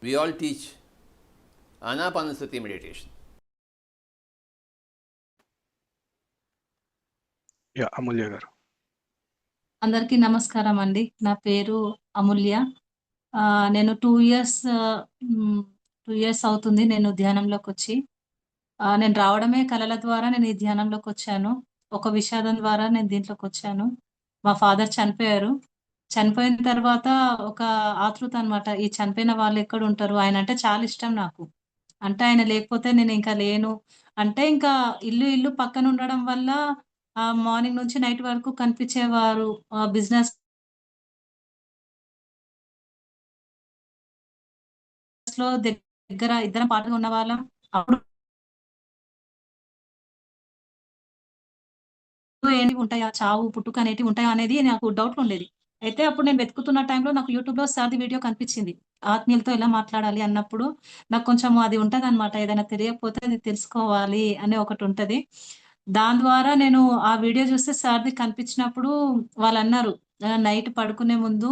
We all teach Anapanasati meditation. అమూల్య గారు. అందరికీ నమస్కారం అండి. నా పేరు అమూల్య. నేను 2 ఇయర్స్ 2 ఇయర్స్ అవుతుంది నేను ధ్యానంలోకొచ్చి. నేను రావడమే కలల ద్వారా నేను ఈ ధ్యానంలోకొచ్చాను. ఒక విషాదం ద్వారా నేను దీంట్లోకొచ్చాను. మా ఫాదర్ చనిపోయారు. చనిపోయిన తర్వాత ఒక ఆతృత అన్నమాట. ఈ చనిపోయిన వాళ్ళెక్కడుంటారు? ఆయనంటే చాలా ఇష్టం నాకు. అంటే ఆయన లేకపోతే నేనింక లేను. అంటే ఇంకా ఇల్లు పక్కన ఉండడం వల్ల మార్నింగ్ నుంచి నైట్ వరకు కనిపించేవారు. బిజినెస్‌లో దగ్గర ఇద్దరం పాటుగా ఉన్నవాళ్ళం. అప్పుడు ఏంటివి ఉంటాయా? చావు, పుట్టుక అనేటివి ఉంటాయా? అనేది నాకు డౌట్‌లుండేది. అయితే అప్పుడు నేను వెతుకుతున్న టైంలో నాకు యూట్యూబ్‌లో సార్‌ది వీడియో కనిపించింది. ఆత్మీయులతో ఎలా మాట్లాడాలి అన్నప్పుడు నాకు కొంచెం అది ఉంటదనమాట. ఏదైనా తెలియకపోతే అది తెలుసుకోవాలి అని ఒకటుంటది. దాని ద్వారా నేను ఆ వీడియో చూస్తే సార్‌ది కనిపించినప్పుడు వాళ్ళన్నారు, నైట్ పడుకునే ముందు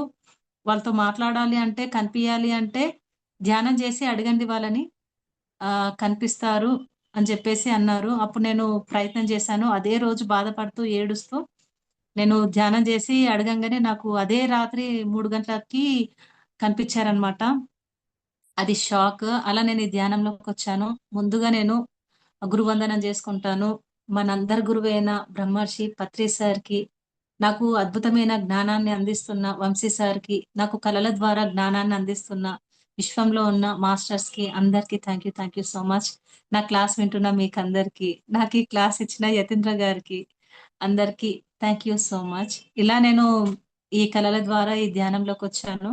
వాళ్ళతో మాట్లాడాలి అంటే, కనిపియాలి అంటే ధ్యానం చేసి అడగండి వాళ్ళని. కనిపిస్తారు అని చెప్పేసి అన్నారు. అప్పుడు నేను ప్రయత్నం చేశాను. అదే రోజు బాధపడుతూ, ఏడుస్తూ నేను ధ్యానం చేసి అడగంగానే నాకు అదే రాత్రి 3 గంటలకి కనిపించారనమాట. అది షాక్. అలా నేను ఈ ధ్యానంలోకొచ్చాను. ముందుగా నేను గురువందనం చేసుకుంటాను. మనందరి గురువైన బ్రహ్మర్షి పత్రి సార్‌కి, నాకు అద్భుతమైన జ్ఞానాన్ని అందిస్తున్న వంశీ సార్‌కి, నాకు కళల ద్వారా జ్ఞానాన్ని అందిస్తున్న విశ్వంలో ఉన్న మాస్టర్స్‌కి అందరికీ థాంక్ యూ సో మచ్. నా క్లాస్ వింటున్న మీకందరికీ, నాకీ క్లాస్ ఇచ్చిన యతీంద్ర గారికి, అందరికీ థాంక్ యూ సో మచ్. ఇలా నేను ఈ కళల ద్వారా ఈ ధ్యానంలోకొచ్చాను.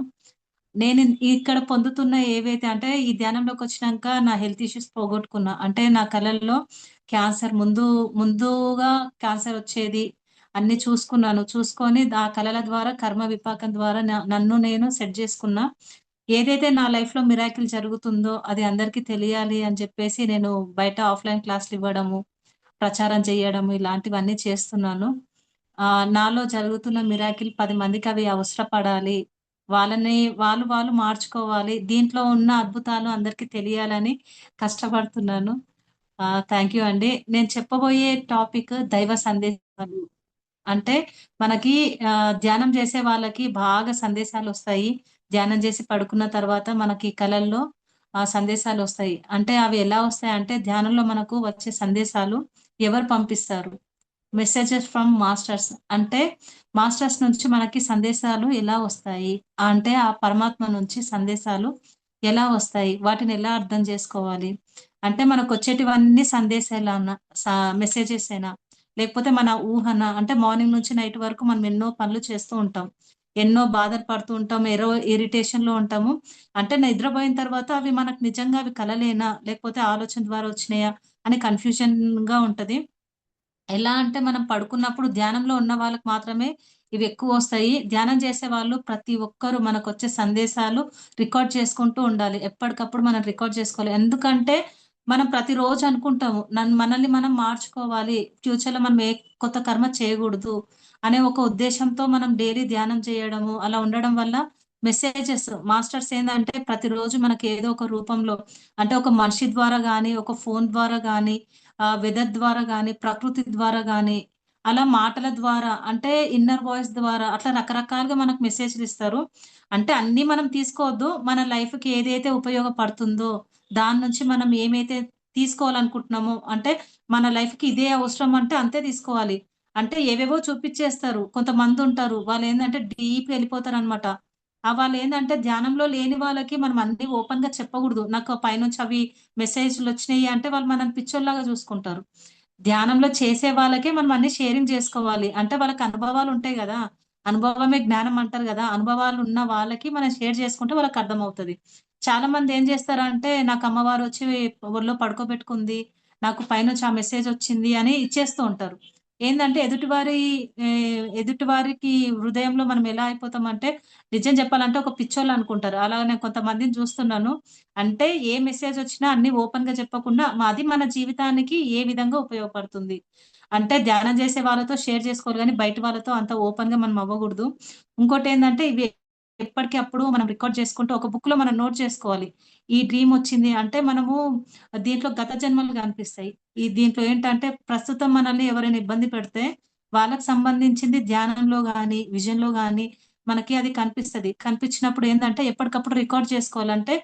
నేను ఇక్కడ పొందుతున్న ఏవైతే అంటే ఈ ధ్యానంలోకొచ్చినంక నా హెల్త్ ఇష్యూస్ పోగొట్టుకున్నా. అంటే నా కళల్లో క్యాన్సర్ ముందుగా క్యాన్సర్ వచ్చేది. అన్నీ చూసుకున్నాను. చూసుకొని ఆ కళల ద్వారా కర్మ విపాకం ద్వారా నన్ను నేను సెట్ జేసుకున్నా. ఏదైతే నా లైఫ్‌లో మిరాకిల్ జరుగుతుందో అది అందరికీ తెలియాలి అని చెప్పేసి నేను బయట ఆఫ్‌లైన్ క్లాసులివ్వడము, ప్రచారం చేయడము ఇలాంటివన్నీ చేస్తున్నాను. నాలో జరుగుతున్న మిరాకిల్ 10 మందికవి అవసరపడాలి. వాళ్ళు మార్చుకోవాలి. దీంట్లో ఉన్న అద్భుతాలు అందరికీ తెలియాలని కష్టపడుతున్నాను. థాంక్ యూ అండి. నేను చెప్పబోయే టాపిక్ దైవ సందేశాలు. అంటే మనకి ధ్యానం చేసే వాళ్ళకి బాగా సందేశాలొస్తాయి. ధ్యానం చేసి పడుకున్న తర్వాత మనకి కలల్లో సందేశాలొస్తాయి. అంటే అవి ఎలా వస్తాయంటే ధ్యానంలో మనకు వచ్చే సందేశాలు ఎవరు పంపిస్తారు? Messages from masters. అంటే మాస్టర్స్ నుంచి మనకి సందేశాలు ఎలా వస్తాయి? అంటే ఆ పరమాత్మ నుంచి సందేశాలు ఎలా వస్తాయి? వాటిని ఎలా అర్థం చేసుకోవాలి? అంటే మనకొచ్చేటివన్నీ సందేశాలనా? మెసేజెసేనా? లేకపోతే మన ఊహనా? అంటే మార్నింగ్ నుంచి నైట్ వరకు మనం ఎన్నో పనులు చేస్తూ ఉంటాం. ఎన్నో బాధలు పడుతూ ఉంటాం. ఇరిటేషన్‌లో ఉంటాము. అంటే నిద్రపోయిన తర్వాత అవి మనకు నిజంగా అవి కలలేనా? లేకపోతే ఆలోచన ద్వారా వచ్చినాయా? అని కన్‌ఫ్యూజన్‌గా ఉంటది. ఎలా అంటే మనం పడుకున్నప్పుడు ధ్యానంలో ఉన్న వాళ్ళకి మాత్రమే ఇవెక్కువొస్తాయి. ధ్యానం చేసేవాళ్ళు ప్రతి ఒక్కరు మనకొచ్చే సందేశాలు రికార్డ్ చేసుకుంటూ ఉండాలి. ఎప్పటికప్పుడు మనం రికార్డ్ చేసుకోవాలి. ఎందుకంటే మనం ప్రతిరోజు అనుకుంటాము. మనల్ని మనం మార్చుకోవాలి. ఫ్యూచర్‌లో మనం ఏ కొత్త కర్మ చేయగూడదు అనే ఒక ఉద్దేశ్యంతో మనం డైలీ ధ్యానం చేయడము, అలా ఉండడం వల్ల మెసేజెస్ మాస్టర్స్ ఏందంటే ప్రతిరోజు మనకి ఏదో ఒక రూపంలో అంటే ఒక మనిషి ద్వారా గాని, ఒక ఫోను ద్వారా గాని వెదర్ ద్వారా గాని, ప్రకృతి ద్వారా గాని, అలా మాటల ద్వారా అంటే ఇన్నర్ వాయిస్ ద్వారా అట్లా రకరకాలుగా మనకు మెసేజ్‌లిస్తారు. అంటే అన్నీ మనం తీసుకోవద్దు. మన లైఫ్‌కి ఏదైతే ఉపయోగపడుతుందో, దాని నుంచి మనం ఏమైతే తీసుకోవాలనుకుంటున్నామో, అంటే మన లైఫ్‌కి ఇదే అవసరం అంటే అంతే తీసుకోవాలి. అంటే ఏవేవో చూపిచ్చేస్తారు. కొంతమందుంటారు. వాళ్ళేందంటే డీప్‌గా ఎళ్ళిపోతారనమాట. వాళ్ళేందంటే ధ్యానంలో లేని వాళ్ళకి మనం అన్నీ ఓపెన్‌గా చెప్పగూడదు. నాకు పైనుంచి అవి మెసేజ్‌లొచ్చినియి అంటే వాళ్ళు మనల్ని పిచ్చోల్లాగా జూసుకుంటారు. ధ్యానంలో చేసే వాళ్ళకే మనం అన్నీ షేరింగ్ జేసుకోవాలి. అంటే వాళ్ళకి అనుభవాలుంటాయి గదా! అనుభవమే జ్ఞానం అంటారు గదా! అనుభవాలున్న వాళ్ళకి మనం షేర్ జేసుకుంటే వాళ్ళకర్థమవుతది. చాలామంది ఏం జేస్తారంటే నాకు అమ్మవారొచ్చి ఒళ్ళో పడుకోబెట్టుకుంది. నాకు పైనుంచి ఆ మెసేజొచ్చింది అని ఇచ్చేస్తూ ఉంటారు. ఏందంటే ఎదుటివారికి హృదయంలో మనం ఎలా అయిపోతామంటే నిజం జెప్పాలంటే ఒక పిచ్చోళ్ళనుకుంటారు. అలాగ నేను కొంతమందిని జూస్తున్నాను. అంటే ఏ మెసేజొచ్చినా అన్నీ ఓపెన్‌గా చెప్పకుండా అది మన జీవితానికి ఏ విధంగా ఉపయోగపడుతుంది. అంటే ధ్యానం చేసే వాళ్ళతో షేర్ చేసుకోవాలి గానీ, బయట వాళ్ళతో అంత ఓపెన్‌గా మనం అవ్వగూడదు. ఇంకోటేందంటే ఇవి ఎప్పటికప్పుడు మనం రికార్డ్ చేసుకుంటూ ఒక బుక్‌లో మనం నోట్ చేసుకోవాలి. ఈ డ్రీమ్ వచ్చింది అంటే మనము దీంట్లో గత జన్మలు కనిపిస్తాయి. దీంట్లో ఏంటంటే ప్రస్తుతం మనల్ని ఎవరైనా ఇబ్బంది పెడితే వాళ్ళకి సంబంధించింది ధ్యానంలో గాని, విజన్‌లో గాని మనకి అది కనిపిస్తది. కనిపించినప్పుడు ఏందంటే ఎప్పటికప్పుడు రికార్డ్ చేసుకోవాలంటే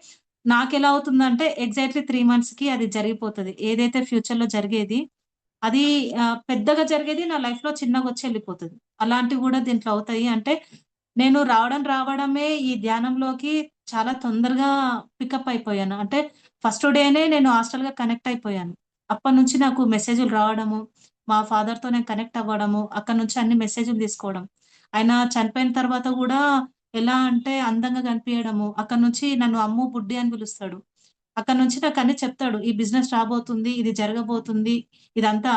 నాకెలా అవుతుందంటే ఎగ్జాక్ట్‌లీ 3 మంత్స్‌కి అది జరిగిపోతది. ఏదైతే ఫ్యూచర్‌లో జరిగేది అది పెద్దగా జరిగేది నా లైఫ్‌లో చిన్నగొచ్చి ఎళ్ళిపోతది. అలాంటివి గూడా దీంట్లో అవుతాయి. అంటే నేను రావడమే ఈ ధ్యానంలోకి చాలా తొందరగా పికప్ అయిపోయాను. అంటే ఫస్ట్ డేనే నేను హాస్టల్‌గా కనెక్ట్ అయిపోయాను. అప్పటినుంచి నాకు మెసేజులు రావడము, మా ఫాదర్‌తో నేను కనెక్ట్ అవ్వడము, అక్కడి నుంచి అన్ని మెసేజులు తీసుకోవడం. ఆయన చనిపోయిన తర్వాత గూడా ఎలా అంటే అందంగా కనిపియడము, అక్కడి నుంచి నన్ను అమ్ము, బుడ్డి అని పిలుస్తాడు. అక్కడి నుంచి నాకన్నీ చెప్తాడు. ఈ బిజినెస్ రాబోతుంది, ఇది జరగబోతుంది, ఇదంతా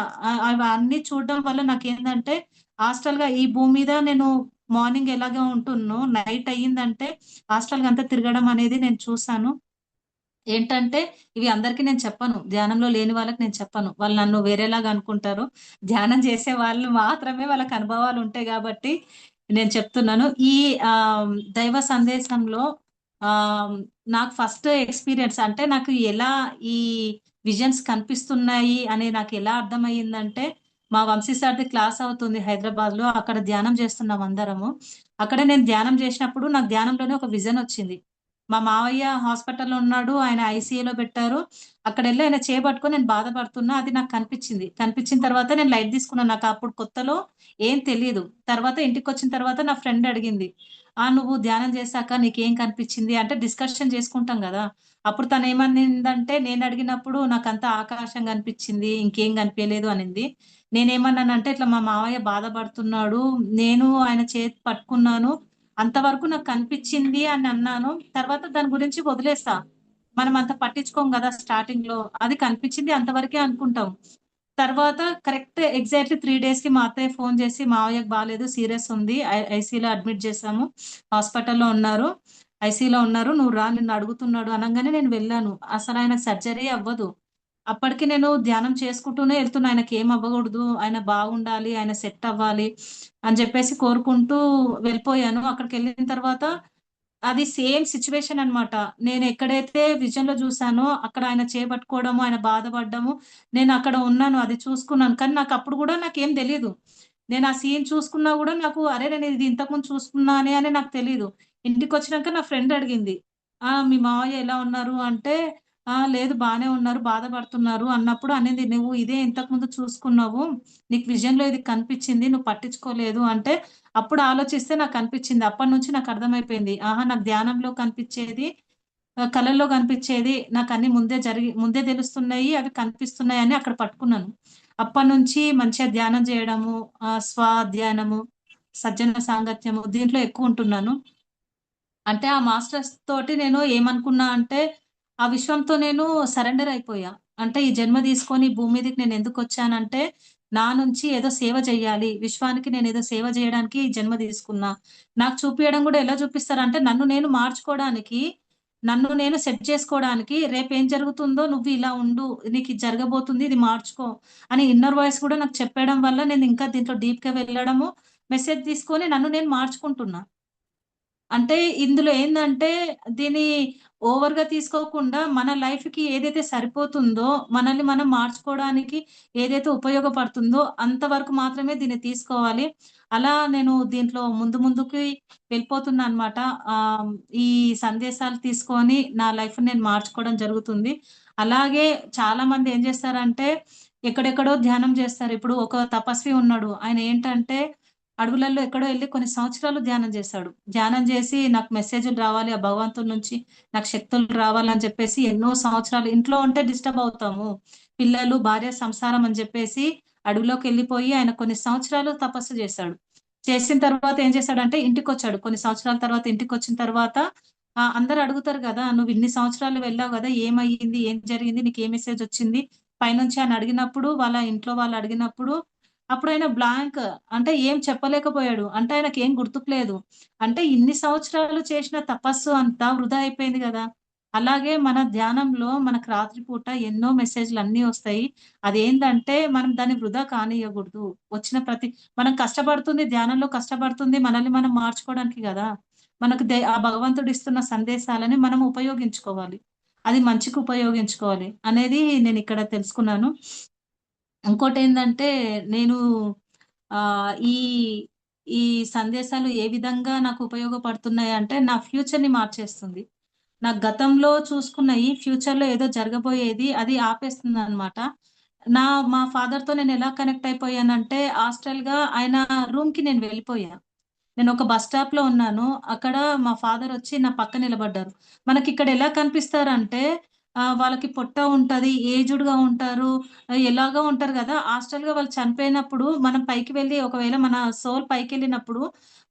అవన్నీ చూడడం వల్ల నాకేందంటే హాస్టల్‌గా ఈ భూమి మీద నేను మార్నింగ్ ఎలాగా ఉంటున్నో, నైట్ అయ్యిందంటే హాస్టల్‌గంతా తిరగడం అనేది నేను చూసాను. ఏంటంటే ఇవి అందరికి నేను చెప్పను. ధ్యానంలో లేని వాళ్ళకి నేను చెప్పను. వాళ్ళు నన్ను వేరేలాగా అనుకుంటారు. ధ్యానం చేసే వాళ్ళు మాత్రమే వాళ్ళకి అనుభవాలుంటాయి గాబట్టి నేను చెప్తున్నాను. ఈ దైవ సందేశంలో ఆహ్, నాకు ఫస్ట్ ఎక్స్‌పీరియన్స్ అంటే నాకు ఎలా ఈ విజన్స్ కనిపిస్తున్నాయి అని నాకెలా అర్థమయ్యిందంటే, మా వంశీ సార్‌ది క్లాస్ అవుతుంది హైదరాబాద్‌లో. అక్కడ ధ్యానం చేస్తున్నాం అందరము. అక్కడ నేను ధ్యానం చేసినప్పుడు నాకు ధ్యానంలోనే ఒక విజనొచ్చింది. మా మావయ్య హాస్పిటల్‌లో ఉన్నాడు. ఆయన ఐసీయూలో పెట్టారు. అక్కడెళ్లి ఆయన చేయి పట్టుకొని నేను బాధపడుతున్నా. అది నాకు కనిపిచ్చింది. కనిపించిన తర్వాత నేను లైట్ తీసుకున్నాను. నాకప్పుడు కొత్తలో ఏం తెలీదు. తర్వాత ఇంటికొచ్చిన తర్వాత నా ఫ్రెండ్ అడిగింది. నువ్వు ధ్యానం చేశాక నీకేం కనిపిచ్చింది?" అంటే డిస్కషన్ చేసుకుంటాం గదా! అప్పుడు తనేమనిందంటే నేనడిగినప్పుడు నాకంతా ఆకాశం కనిపిచ్చింది. ఇంకేం కనిపియలేదు అనింది. నేనేమన్నానంటే, "ఇట్లా మా మావయ్య బాధపడుతున్నాడు. నేను ఆయన చేతి పట్టుకున్నాను. అంతవరకు నాకు కనిపిచ్చింది" అని అన్నాను. తర్వాత దాని గురించి వదిలేసా. మనం అంత పట్టించుకోం గదా! స్టార్టింగ్‌లో. అది కనిపిచ్చింది అంతవరకే అనుకుంటాం. తర్వాత కరెక్ట్ ఎగ్జాక్ట్‌లీ 3 డేస్‌కి మా అత్తయ్య ఫోను జేసి, "మావయ్యకి బాలేదు. సీరియస్ ఉంది. ఐసీయూలో అడ్మిట్ చేశాము. హాస్పిటల్‌లో ఉన్నారు. ఐసీయూలో ఉన్నారు. నువ్వు రా నిన్ను అడుగుతున్నాడు" అనంగానే నేను వెళ్ళాను. అసలాయన సర్జరీ అవ్వదు. అప్పటికి నేను ధ్యానం చేసుకుంటూనే ఎళ్తున్నా. ఆయనకేం అవ్వగూడదు. ఆయన బాగుండాలి. ఆయన సెట్ అవ్వాలి అని జెప్పేసి కోరుకుంటూ వెళ్ళిపోయాను. అక్కడికెళ్ళిన తర్వాత అది సేమ్ సిట్యుయేషన్ అన్నమాట. నేనెక్కడైతే విజన్‌లో జూసానో అక్కడ ఆయన చేపట్టుకోవడము, ఆయన బాధపడ్డము, నేనక్కడ ఉన్నాను. అది చూసుకున్నాను. కానీ నాకప్పుడు గూడా నాకేం తెలీదు. నేను ఆ సీన్ చూసుకున్నా గూడా నాకు అరే! నేను ఇది ఇంతకుముందు చూసుకున్నానే అని నాకు తెలీదు. ఇంటికొచ్చినాక నా ఫ్రెండ్ అడిగింది. మీ మావయ్య ఎలా ఉన్నారు?" అంటే, లేదు బానే ఉన్నారు. బాధపడుతున్నారు" అన్నప్పుడు అనింది, "నువ్వు ఇదే ఇంతకుముందు చూసుకున్నావు. నీకు విజన్‌లో ఇది కనిపిచ్చింది. నువ్వు పట్టించుకోలేదు" అంటే అప్పుడు ఆలోచిస్తే నాకనిపిచ్చింది. అప్పటినుంచి నాకర్థమైపోయింది. నాకు ధ్యానంలో కనిపిచ్చేది, కలలో కనిపిచ్చేది నాకన్నీ ముందే తెలుస్తున్నాయి. అవి కనిపిస్తున్నాయని అక్కడ పట్టుకున్నాను. అప్పటినుంచి మంచిగా ధ్యానం జేయడము, స్వాధ్యానము, సజ్జన సాంగత్యము దీంట్లో ఎక్కువుంటున్నాను. అంటే ఆ మాస్టర్స్ తోటి నేను ఏమనుకున్నా అంటే, ఆ విశ్వంతో నేను సరెండర్ అయిపోయా. అంటే ఈ జన్మ తీసుకొని భూమి మీదకి నేనెందుకొచ్చానంటే, నా నుంచి ఏదో సేవ జేయాలి. విశ్వానికి నేనేదో సేవ జేయడానికి ఈ జన్మ తీసుకున్నా. నాకు చూపియడం గూడా ఎలా చూపిస్తారంటే, నన్ను నేను మార్చుకోవడానికి, నన్ను నేను సెట్ చేసుకోవడానికి, రేపేం జరుగుతుందో నువ్వు ఇలా ఉండు. నీకిది జరగబోతుంది. ఇది మార్చుకో అని ఇన్నర్ వాయిస్ కూడా నాకు చెప్పేయడం వల్ల నేనింకా దీంట్లో డీప్‌గా వెళ్ళడము, మెసేజ్ తీసుకొని నన్ను నేను మార్చుకుంటున్నా. అంటే ఇందులో ఏందంటే, దీన్ని ఓవర్‌గా తీసుకోకుండా మన లైఫ్‌కి ఏదైతే సరిపోతుందో, మనల్ని మనం మార్చుకోవడానికి ఏదైతే ఉపయోగపడుతుందో, అంతవరకు మాత్రమే దీన్ని తీసుకోవాలి. అలా నేను దీంట్లో ముందుకి వెళ్ళిపోతున్నా అనమాట. ఆహ్, ఈ సందేశాలు తీసుకొని నా లైఫ్‌ని నేను మార్చుకోవడం జరుగుతుంది. అలాగే చాలామంది ఏం చేస్తారంటే, ఎక్కడెక్కడో ధ్యానం చేస్తారు. ఇప్పుడు ఒక తపస్వి ఉన్నాడు. ఆయన ఏంటంటే అడవులలో ఎక్కడో ఎళ్లి కొన్ని సంవత్సరాలు ధ్యానం జేశాడు. ధ్యానం జేసి నాకు మెసేజులు రావాలి ఆ భగవంతుడి నుంచి, నాకు శక్తులు రావాలని చెప్పేసి ఎన్నో సంవత్సరాలు ఇంట్లో ఉంటే డిస్టర్బ్ అవుతాము. పిల్లలు, భార్య, సంసారం అని జెప్పేసి అడవిలోకెళ్ళిపోయి ఆయన కొన్ని సంవత్సరాలు తపస్సు జేశాడు. చేసిన తర్వాత ఏం చేశాడంటే ఇంటికొచ్చాడు. కొన్ని సంవత్సరాల తర్వాత ఇంటికొచ్చిన తర్వాత అందరూ అడుగుతారు గదా! "నువ్వు ఇన్ని సంవత్సరాలు వెళ్ళావు గదా! ఏమయ్యింది? ఏం జరిగింది? నీకు ఏ మెసేజొచ్చింది?" పైనుంచి అని అడిగినప్పుడు వాళ్ళ ఇంట్లో వాళ్ళు అడిగినప్పుడు అప్పుడాయన బ్లాంక్. అంటే ఏం చెప్పలేకపోయాడు. అంటే ఆయనకేం గుర్తుకు లేదు. అంటే ఇన్ని సంవత్సరాలు చేసిన తపస్సు అంతా వృధా అయిపోయింది గదా! అలాగే మన ధ్యానంలో మనకు రాత్రి పూట ఎన్నో మెసేజ్‌లన్నీ ఒస్తాయి. అదేందంటే మనం దాన్ని వృధా కానీయగూడదు. వచ్చిన ప్రతి మనం కష్టపడుతుంది ధ్యానంలో కష్టపడుతుంది మనల్ని మనం మార్చుకోవడానికి గదా! మనకు ఆ భగవంతుడు ఇస్తున్న సందేశాలని మనం ఉపయోగించుకోవాలి. అది మంచికి ఉపయోగించుకోవాలి అనేది నేనిక్కడ తెలుసుకున్నాను. ఇంకోటేందంటే నేను ఈ ఈ సందేశాలు ఏ విధంగా నాకు ఉపయోగపడుతున్నాయంటే నా ఫ్యూచర్‌ని మార్చేస్తుంది. నా గతంలో చూసుకున్నయి ఫ్యూచర్‌లో ఏదో జరగబోయేది అది ఆపేస్తుందనమాట. నా మా ఫాదర్‌తో నేనెలా కనెక్ట్ అయిపోయానంటే హాస్టల్‌గా ఆయన రూమ్‌కి నేను వెళ్ళిపోయా. నేనొక బస్ స్టాప్‌లో ఉన్నాను. అక్కడ మా ఫాదరొచ్చి నా పక్కన నిలబడ్డారు. మనకిక్కడ ఎలా కనిపిస్తారంటే వాళ్ళకి పొట్ట ఉంటది, ఏజ్డ్‌గా ఉంటారు, ఎలాగో ఉంటారు గదా! హాస్టల్‌గా వాళ్ళు చనిపోయినప్పుడు మనం పైకి వెళ్లి ఒకవేళ మన సోల్ పైకెళ్ళినప్పుడు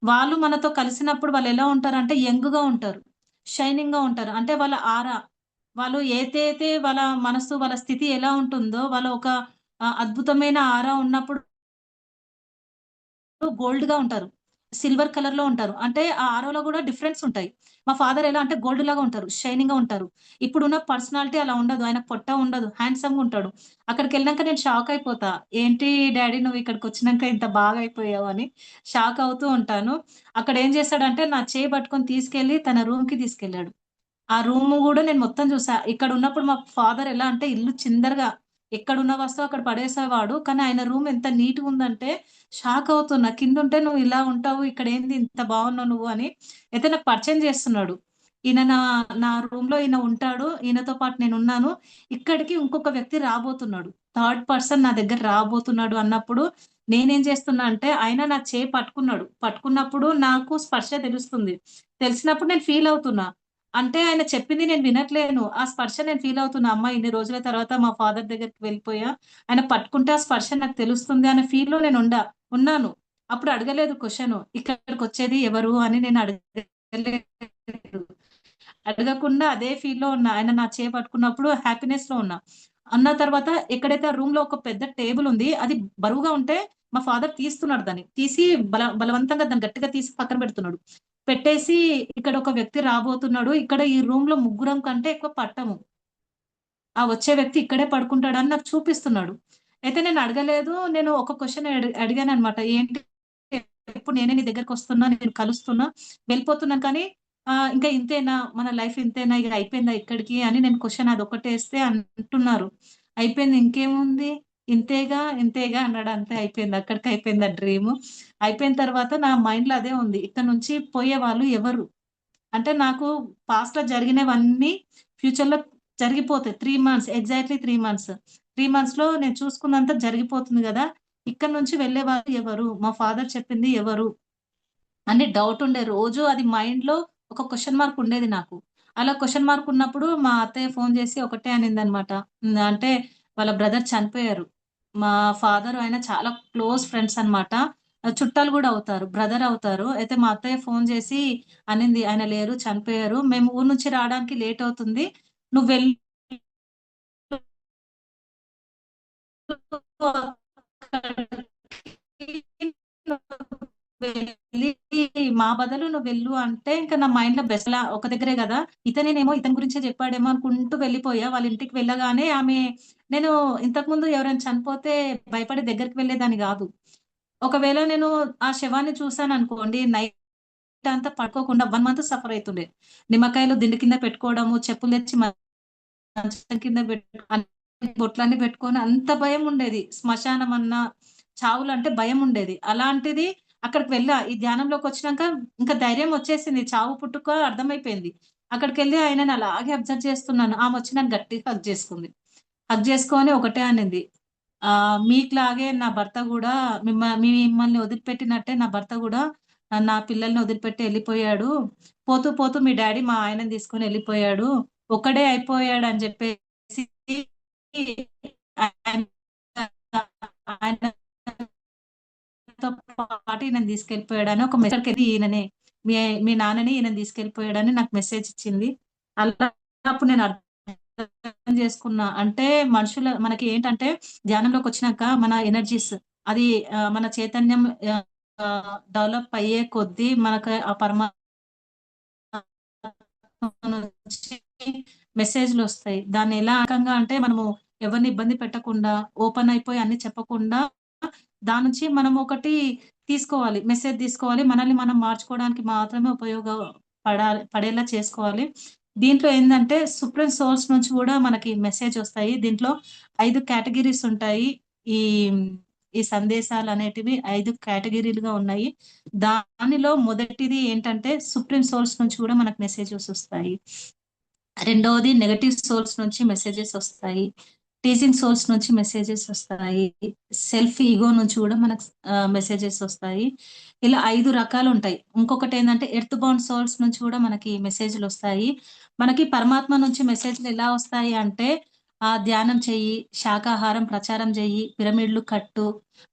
వాళ్ళు మనతో కలిసినప్పుడు వాళ్ళెలా ఉంటారంటే యంగ్‌గా ఉంటారు. షైనింగ్‌గా ఉంటారు. అంటే వాళ్ళ ఆరా వాళ్ళు ఏదైతే వాళ్ళ మనసు, వాళ్ళ స్థితి ఎలా ఉంటుందో వాళ్ళు ఒక అద్భుతమైన ఆరా ఉన్నప్పుడు గోల్డ్‌గా ఉంటారు. సిల్వర్ కలర్‌లో ఉంటారు. అంటే ఆ ఆరోలో గూడా డిఫరెన్స్ ఉంటాయి. మా ఫాదర్ ఎలా అంటే గోల్డ్ లాగా ఉంటారు. షైనింగ్‌గా ఉంటారు. ఇప్పుడున్న పర్సనాలిటీ అలా ఉండదు. ఆయన పొట్ట ఉండదు. హ్యాండ్సమ్‌గా ఉంటాడు. అక్కడికెళ్ళినంక నేను షాక్ అయిపోతా. ఏంటి డ్యాడీ నువ్వు ఇక్కడికొచ్చినంక ఇంత బాగా అయిపోయావు అని షాక్ అవుతూ ఉంటాను. అక్కడ ఏం చేశాడంటే నా చెయ్యి పట్టుకొని తీసుకెళ్ళి తన రూమ్‌కి తీసుకెళ్ళాడు. ఆ రూము గూడా నేను మొత్తం చూసా. ఇక్కడున్నప్పుడు మా ఫాదర్ ఎలా అంటే ఇల్లు చిందరగా ఎక్కడున్న వస్తువు అక్కడ పడేసేవాడు. కానీ ఆయన రూమ్ ఎంత నీట్‌గుందంటే షాక్ అవుతున్నా. కిందుంటే నువ్వు ఇలా ఉంటావు. ఇక్కడేంది ఇంత బాగున్నావు నువ్వు అని అయితే నాకు పరిచయం చేస్తున్నాడు. ఈయన నా రూమ్‌లో ఈయన ఉంటాడు. ఈయనతో పాటు నేనున్నాను. ఇక్కడికి ఇంకొక వ్యక్తి రాబోతున్నాడు. థర్డ్ పర్సన్ నా దగ్గర రాబోతున్నాడు అన్నప్పుడు నేనేం చేస్తున్నా అంటే ఆయన నా చేయి పట్టుకున్నాడు. పట్టుకున్నప్పుడు నాకు స్పర్శ తెలుస్తుంది. తెలిసినప్పుడు నేను ఫీల్ అవుతున్నా. అంటే ఆయన చెప్పింది నేను వినట్లేను. ఆ స్పర్శ నేను ఫీల్ అవుతున్నా. అమ్మ ఇన్ని రోజుల తర్వాత మా ఫాదర్ దగ్గరికి వెళ్ళిపోయా. ఆయన పట్టుకుంటే ఆ స్పర్శ నాకు తెలుస్తుంది అనే ఫీల్‌లో ఉన్నాను. అప్పుడు అడగలేదు క్వెషను. ఇక్కడికొచ్చేది ఎవరు అని నేను అడగలేదు. అడగకుండా అదే ఫీల్‌లో ఉన్నా. ఆయన నా చేయి పట్టుకున్నప్పుడు హ్యాపీనెస్‌లో ఉన్నా. అన్న తర్వాత ఎక్కడైతే ఆ రూమ్‌లో ఒక పెద్ద టేబుల్ ఉంది. అది బరువుగా ఉంటే మా ఫాదర్ తీస్తున్నాడు దాన్ని. తీసి బలవంతంగా దాన్ని గట్టిగా తీసి పక్కన పెడుతున్నాడు. పెట్టేసి ఇక్కడ ఒక వ్యక్తి రాబోతున్నాడు. ఇక్కడ ఈ రూమ్‌లో ముగ్గురం కంటే ఎక్కువ పట్టము. ఆ వచ్చే వ్యక్తి ఇక్కడే పడుకుంటాడని నాకు చూపిస్తున్నాడు. అయితే నేను అడగలేదు. నేను ఒక క్వెషన్ అడిగాననమాట. ఏంటి ఎప్పుడు నేనే నీ దగ్గరకొస్తున్నా, నేను కలుస్తున్నా, వెళ్ళిపోతున్నాను కానీ ఇంకా ఇంతేనా? మన లైఫ్ ఇంతేనా? ఇగ అయిపోయిందా ఇక్కడికి? అని నేను క్వెషన్ అదొక్కటేస్తే అంటున్నారు. అయిపోయింది ఇంకేముంది? ఇంతేగా, ఇంతేగా అన్నాడు. అంతే అయిపోయింది. అక్కడికి అయిపోయింది ఆ డ్రీము. అయిపోయిన తర్వాత నా మైండ్‌లో అదే ఉంది. ఇక్కడి నుంచి పోయేవాళ్ళు ఎవరు? అంటే నాకు పాస్ట్‌లో జరిగినవన్నీ ఫ్యూచర్‌లో జరిగిపోతాయి. 3 మంత్స్ ఎగ్జాక్ట్‌లీ 3 మంత్స్. 3 మంత్స్‌లో నేను చూసుకున్నంత జరిగిపోతుంది గదా! ఇక్కడి నుంచి వెళ్ళేవారు ఎవరు? మా ఫాదర్ చెప్పింది ఎవరు? అని డౌట్ ఉండే. రోజు అది మైండ్‌లో ఒక క్వెషన్ మార్క్ ఉండేది నాకు. అలా క్వెషన్ మార్క్ ఉన్నప్పుడు మా అత్తయ్య ఫోను జేసి ఒకటే అనిందనమాట. అంటే వాళ్ళ బ్రదర్ చనిపోయారు. మా ఫాదర్ ఆయన చాలా క్లోజ్ ఫ్రెండ్స్ అన్నమాట. చుట్టాలు గూడా అవుతారు. బ్రదర్ అవుతారు. అయితే మా అత్తయ్య ఫోను జేసి అనింది, "ఆయన లేరు, చనిపోయారు. మేము ఊరు నుంచి రావడానికి లేట్ అవుతుంది. నువ్వెళ్ళు వెళ్ళి మా బదులు నువ్వెళ్ళు" అంటే ఇంక నా మైండ్‌లో బెస్ట్‌లా ఒక దగ్గరే గదా! ఇతనేనేమో ఇతని గురించే జెప్పాడేమో అనుకుంటూ వెళ్ళిపోయా. వాళ్ళ ఇంటికి వెళ్ళగానే నేను ఇంతకుముందు ఎవరైనా చనిపోతే భయపడి దగ్గరికి వెళ్ళేదాన్ని గాదు. ఒకవేళ నేను ఆ శవాన్ని చూసాననుకోండి నైట్ అంతా పడుకోకుండా 1 మంత్ సఫర్ అయితుండే. నిమ్మకాయలు దిండు కింద పెట్టుకోవడము, చెప్పులు తెచ్చి మంచం కింద అన్ని బొట్లన్నీ పెట్టుకొని అంత భయముండేది. శ్మశానమన్నా, చావులంటే భయముండేది. అలాంటిది అక్కడికి వెళ్ళా. ఈ ధ్యానంలోకొచ్చినాక ఇంకా ధైర్యం వచ్చేసింది. చావు పుట్టుక అర్థమైపోయింది. అక్కడికెళ్ళి ఆయనని అలాగే అబ్జర్వ్ చేస్తున్నాను. ఆమొచ్చి నన్ను గట్టిగా హగ్ చేసుకుంది. హగ్ చేసుకొని ఒకటే అనింది. మీకులాగే నా భర్త గూడా మిమ్మల్ని వదిలిపెట్టినట్టే నా భర్త గూడా నా పిల్లల్ని వదిలిపెట్టి ఎళ్ళిపోయాడు. పోతూ పోతూ మీ డ్యాడీ మా ఆయనని తీసుకొని ఎళ్ళిపోయాడు. ఒక్కడే అయిపోయాడని జెప్పేసి ఆయన ఆయనతో పాటు ఈయనని తీసుకెళ్ళిపోయాడని ఒక మెసేజ్ ఈయననే మీ మీ నాన్నని ఈయనని తీసుకెళ్ళిపోయాడని నాకు మెసేజ్ ఇచ్చింది. అలా అప్పుడు నేను అర్థం చేసుకున్నా. అంటే మనకి ఏంటంటే ధ్యానంలోకొచ్చినాక మన ఎనర్జీస్ అది మన చైతన్యం డెవలప్ అయ్యే కొద్దీ మనకు ఆ నుంచి మెసేజ్‌లొస్తాయి. దాన్ని ఎలా రకంగా అంటే మనము ఎవరిని ఇబ్బంది పెట్టకుండా, ఓపెన్ అయిపోయి అన్నీ చెప్పకుండా దాని నుంచి మనం ఒకటి తీసుకోవాలి. మెసేజ్ తీసుకోవాలి. మనల్ని మనం మార్చుకోవడానికి మాత్రమే పడేలా చేసుకోవాలి. దీంట్లో ఏందంటే సుప్రీం సోర్స్ నుంచి గూడా మనకి మెసేజొస్తాయి. దీంట్లో 5 కేటగరీస్ ఉంటాయి. ఈ ఈ సందేశాలనేటివి 5 కేటగరీలుగా ఉన్నాయి. దానిలో మొదటిది ఏంటంటే సుప్రీం సోర్స్ నుంచి గూడా మనకు మెసేజెస్ ఒస్తాయి. రెండవది నెగెటివ్ సోర్స్ నుంచి మెసేజెస్ ఒస్తాయి. టీజింగ్ సోర్స్ నుంచి మెసేజెస్ ఒస్తాయి. సెల్ఫ్ ఇగో నుంచి గూడా మనకు మెసేజెస్ ఒస్తాయి. ఇలా 5 రకాలుంటాయి. ఇంకొకటేందంటే ఎర్త్ బౌండ్ సోర్స్ నుంచి గూడా మనకి మెసేజులొస్తాయి. మనకి పరమాత్మ నుంచి మెసేజ్‌లు ఎలా ఒస్తాయి అంటే ధ్యానం చెయ్యి, శాకాహారం ప్రచారం జెయ్యి, పిరమిడ్‌లు కట్టు,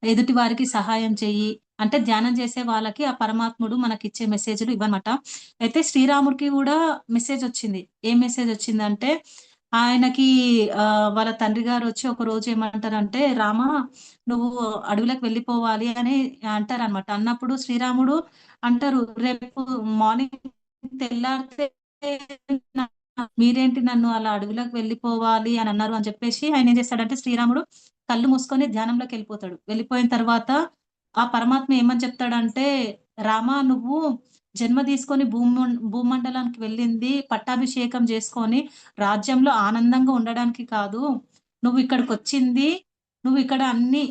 ఎదుటి వారికి సహాయం చెయ్యి. అంటే ధ్యానం చేసే వాళ్ళకి ఆ పరమాత్ముడు మనకిచ్చే మెసేజులు ఇవన్నమాట. అయితే శ్రీరాముడికి గూడా మెసేజొచ్చింది. ఏం మెసేజొచ్చిందంటే ఆయనకి వాళ్ళ తండ్రి గారొచ్చి ఒకరోజు ఏమంటారంటే, "రామా నువ్వు అడవిలోకి వెళ్ళిపోవాలి" అని అంటారనమాట. అన్నప్పుడు శ్రీరాముడు అంటారు, "రేపు మార్నింగ్ తెల్లారితే న మీరేంటి నన్ను అలా అడవిలోకి వెళ్ళిపోవాలి అని అన్నారు" అని చెప్పేసి ఆయనేం చేస్తాడంటే శ్రీరాముడు కళ్ళు మూసుకొని ధ్యానంలోకెళ్ళిపోతాడు. వెళ్ళిపోయిన తర్వాత ఆ పరమాత్మ ఏమని చెప్తాడంటే, "రామా నువ్వు జన్మ తీసుకొని భూమండలానికి వెళ్ళింది పట్టాభిషేకం చేసుకొని రాజ్యంలో ఆనందంగా ఉండడానికి కాదు. నువ్విక్కడికొచ్చింది నువ్విక్కడ అన్ని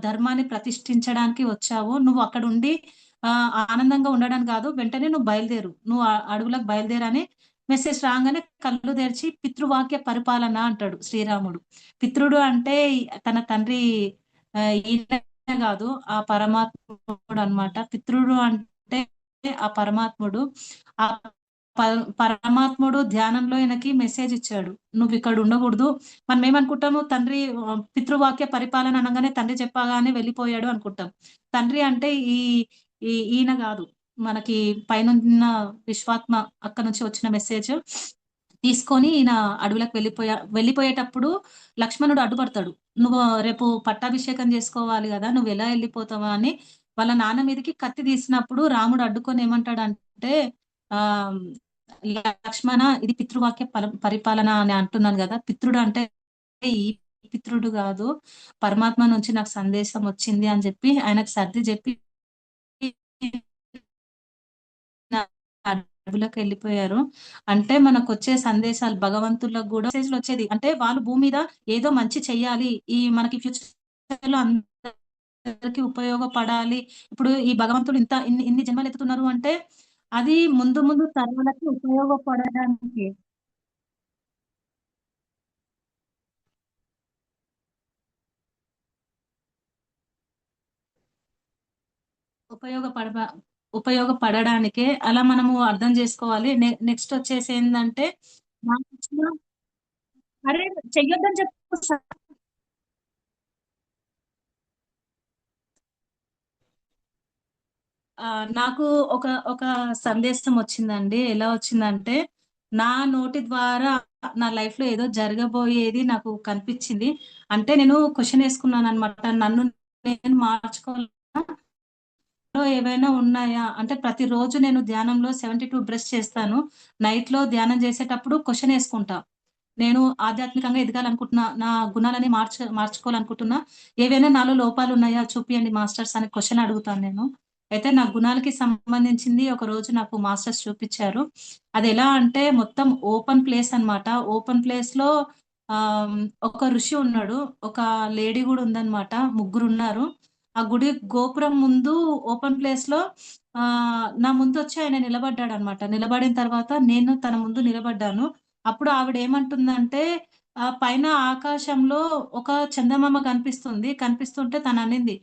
ధర్మాన్ని ప్రతిష్ఠించడానికి వచ్చావు. నువ్వు అక్కడుండి ఆనందంగా ఉండడానికి కాదు. వెంటనే నువ్వు బయలుదేరు. నువ్వు అడవులకు బయలుదేరని" మెసేజ్ రాంగానే కళ్ళు తెరిచి పితృవాక్య పరిపాలన అంటాడు శ్రీరాముడు. పితృడు అంటే తన తండ్రి ఈయన గాదు. ఆ పరమాత్ముడనమాట. పితృడు అంటే ఆ పరమాత్ముడు. ఆ పరమాత్ముడు ధ్యానంలో ఈయనకి మెసేజ్ ఇచ్చాడు. "నువ్విక్కడ ఉండగూడదు." మనమేమనుకుంటాము తండ్రి పితృవాక్య పరిపాలన అనంగానే తండ్రి చెప్పగానే వెళ్ళిపోయాడు అనుకుంటాం. తండ్రి అంటే ఈయన గాదు. మనకి పైనున్న విశ్వాత్మ అక్కడి నుంచి వచ్చిన మెసేజ్ తీసుకొని ఈయన అడవిలోకి వెళ్ళిపోయేటప్పుడు లక్ష్మణుడు అడ్డుపడతాడు. "నువ్వు రేపు పట్టాభిషేకం చేసుకోవాలి గదా! నువ్వెలా ఎళ్ళిపోతావా" అని వాళ్ళ నాన్న మీదకి కత్తి తీసినప్పుడు రాముడు అడ్డుకొని ఏమంటాడంటే ఆహ్, "లక్ష్మణ ఇది పితృవాక్య పరిపాలన అని అంటున్నాను గదా! పితృడు అంటే ఈ పితృడు గాదు. పరమాత్మ నుంచి నాకు సందేశం వచ్చింది" అని చెప్పి ఆయనకు సర్ది జెప్పి అడవిలోకెళ్ళిపోయారు. అంటే మనకొచ్చే సందేశాలు భగవంతులకు గూడా మెసేజ్‌లొచ్చేది. అంటే వాళ్ళు భూమి మీద ఏదో మంచి చెయ్యాలి. మనకి ఫ్యూచర్‌లో అందరికి ఉపయోగపడాలి. ఇప్పుడు ఈ భగవంతుడు ఇన్ని ఇన్ని జన్మలెత్తుతున్నారు అంటే, అది ముందు ముందు తరాలకి ఉపయోగపడడానికి. ఉపయోగపడవ ఉపయోగపడడానికే అలా మనము అర్థం జేసుకోవాలి. నెక్స్ట్ వచ్చేసి ఏందంటే, నాకొచ్చిన అరే! చెయ్యొద్దని చెప్పు నాకు ఒక ఒక సందేశం వచ్చిందండి. ఎలా వచ్చిందంటే, నా నోటి ద్వారా నా లైఫ్‌లో ఏదో జరగబోయేది నాకు కనిపిచ్చింది. అంటే నేను క్వెషన్ ఏసుకున్నాననమాట. నన్ను నేను మార్చుకోవాలా? ఏవైనా ఉన్నాయా? అంటే ప్రతిరోజు నేను ధ్యానంలో 72 బ్రష్ చేస్తాను. నైట్‌లో ధ్యానం చేసేటప్పుడు క్వెషన్ ఏసుకుంటా. నేను ఆధ్యాత్మికంగా ఎదగాలనుకుంటున్నా. నా గుణాలని మార్చుకోవాలనుకుంటున్నా. ఏవైనా నాలో లోపాలున్నాయా చూపియండి మాస్టర్స్ అని క్వెషన్ అడుగుతాను నేను. అయితే నా గుణాలకి సంబంధించింది ఒకరోజు నాకు మాస్టర్స్ చూపిచ్చారు. అదెలా అంటే మొత్తం ఓపెన్ ప్లేస్ అన్నమాట. ఓపెన్ ప్లేస్‌లో ఆహ్, ఒక ఋషి ఉన్నాడు. ఒక లేడీ గూడా ఉందన్నమాట. ముగ్గురున్నారు. ఆ గుడి గోపురం ముందు ఓపెన్ ప్లేస్‌లో నా ముందొచ్చి ఆయన నిలబడ్డాడన్నమాట. నిలబడిన తర్వాత నేను తన ముందు నిలబడ్డాను. అప్పుడు ఆవిడేమంటుందంటే పైన ఆకాశంలో ఒక చందమామ కనిపిస్తుంది. కనిపిస్తుంటే తననింది,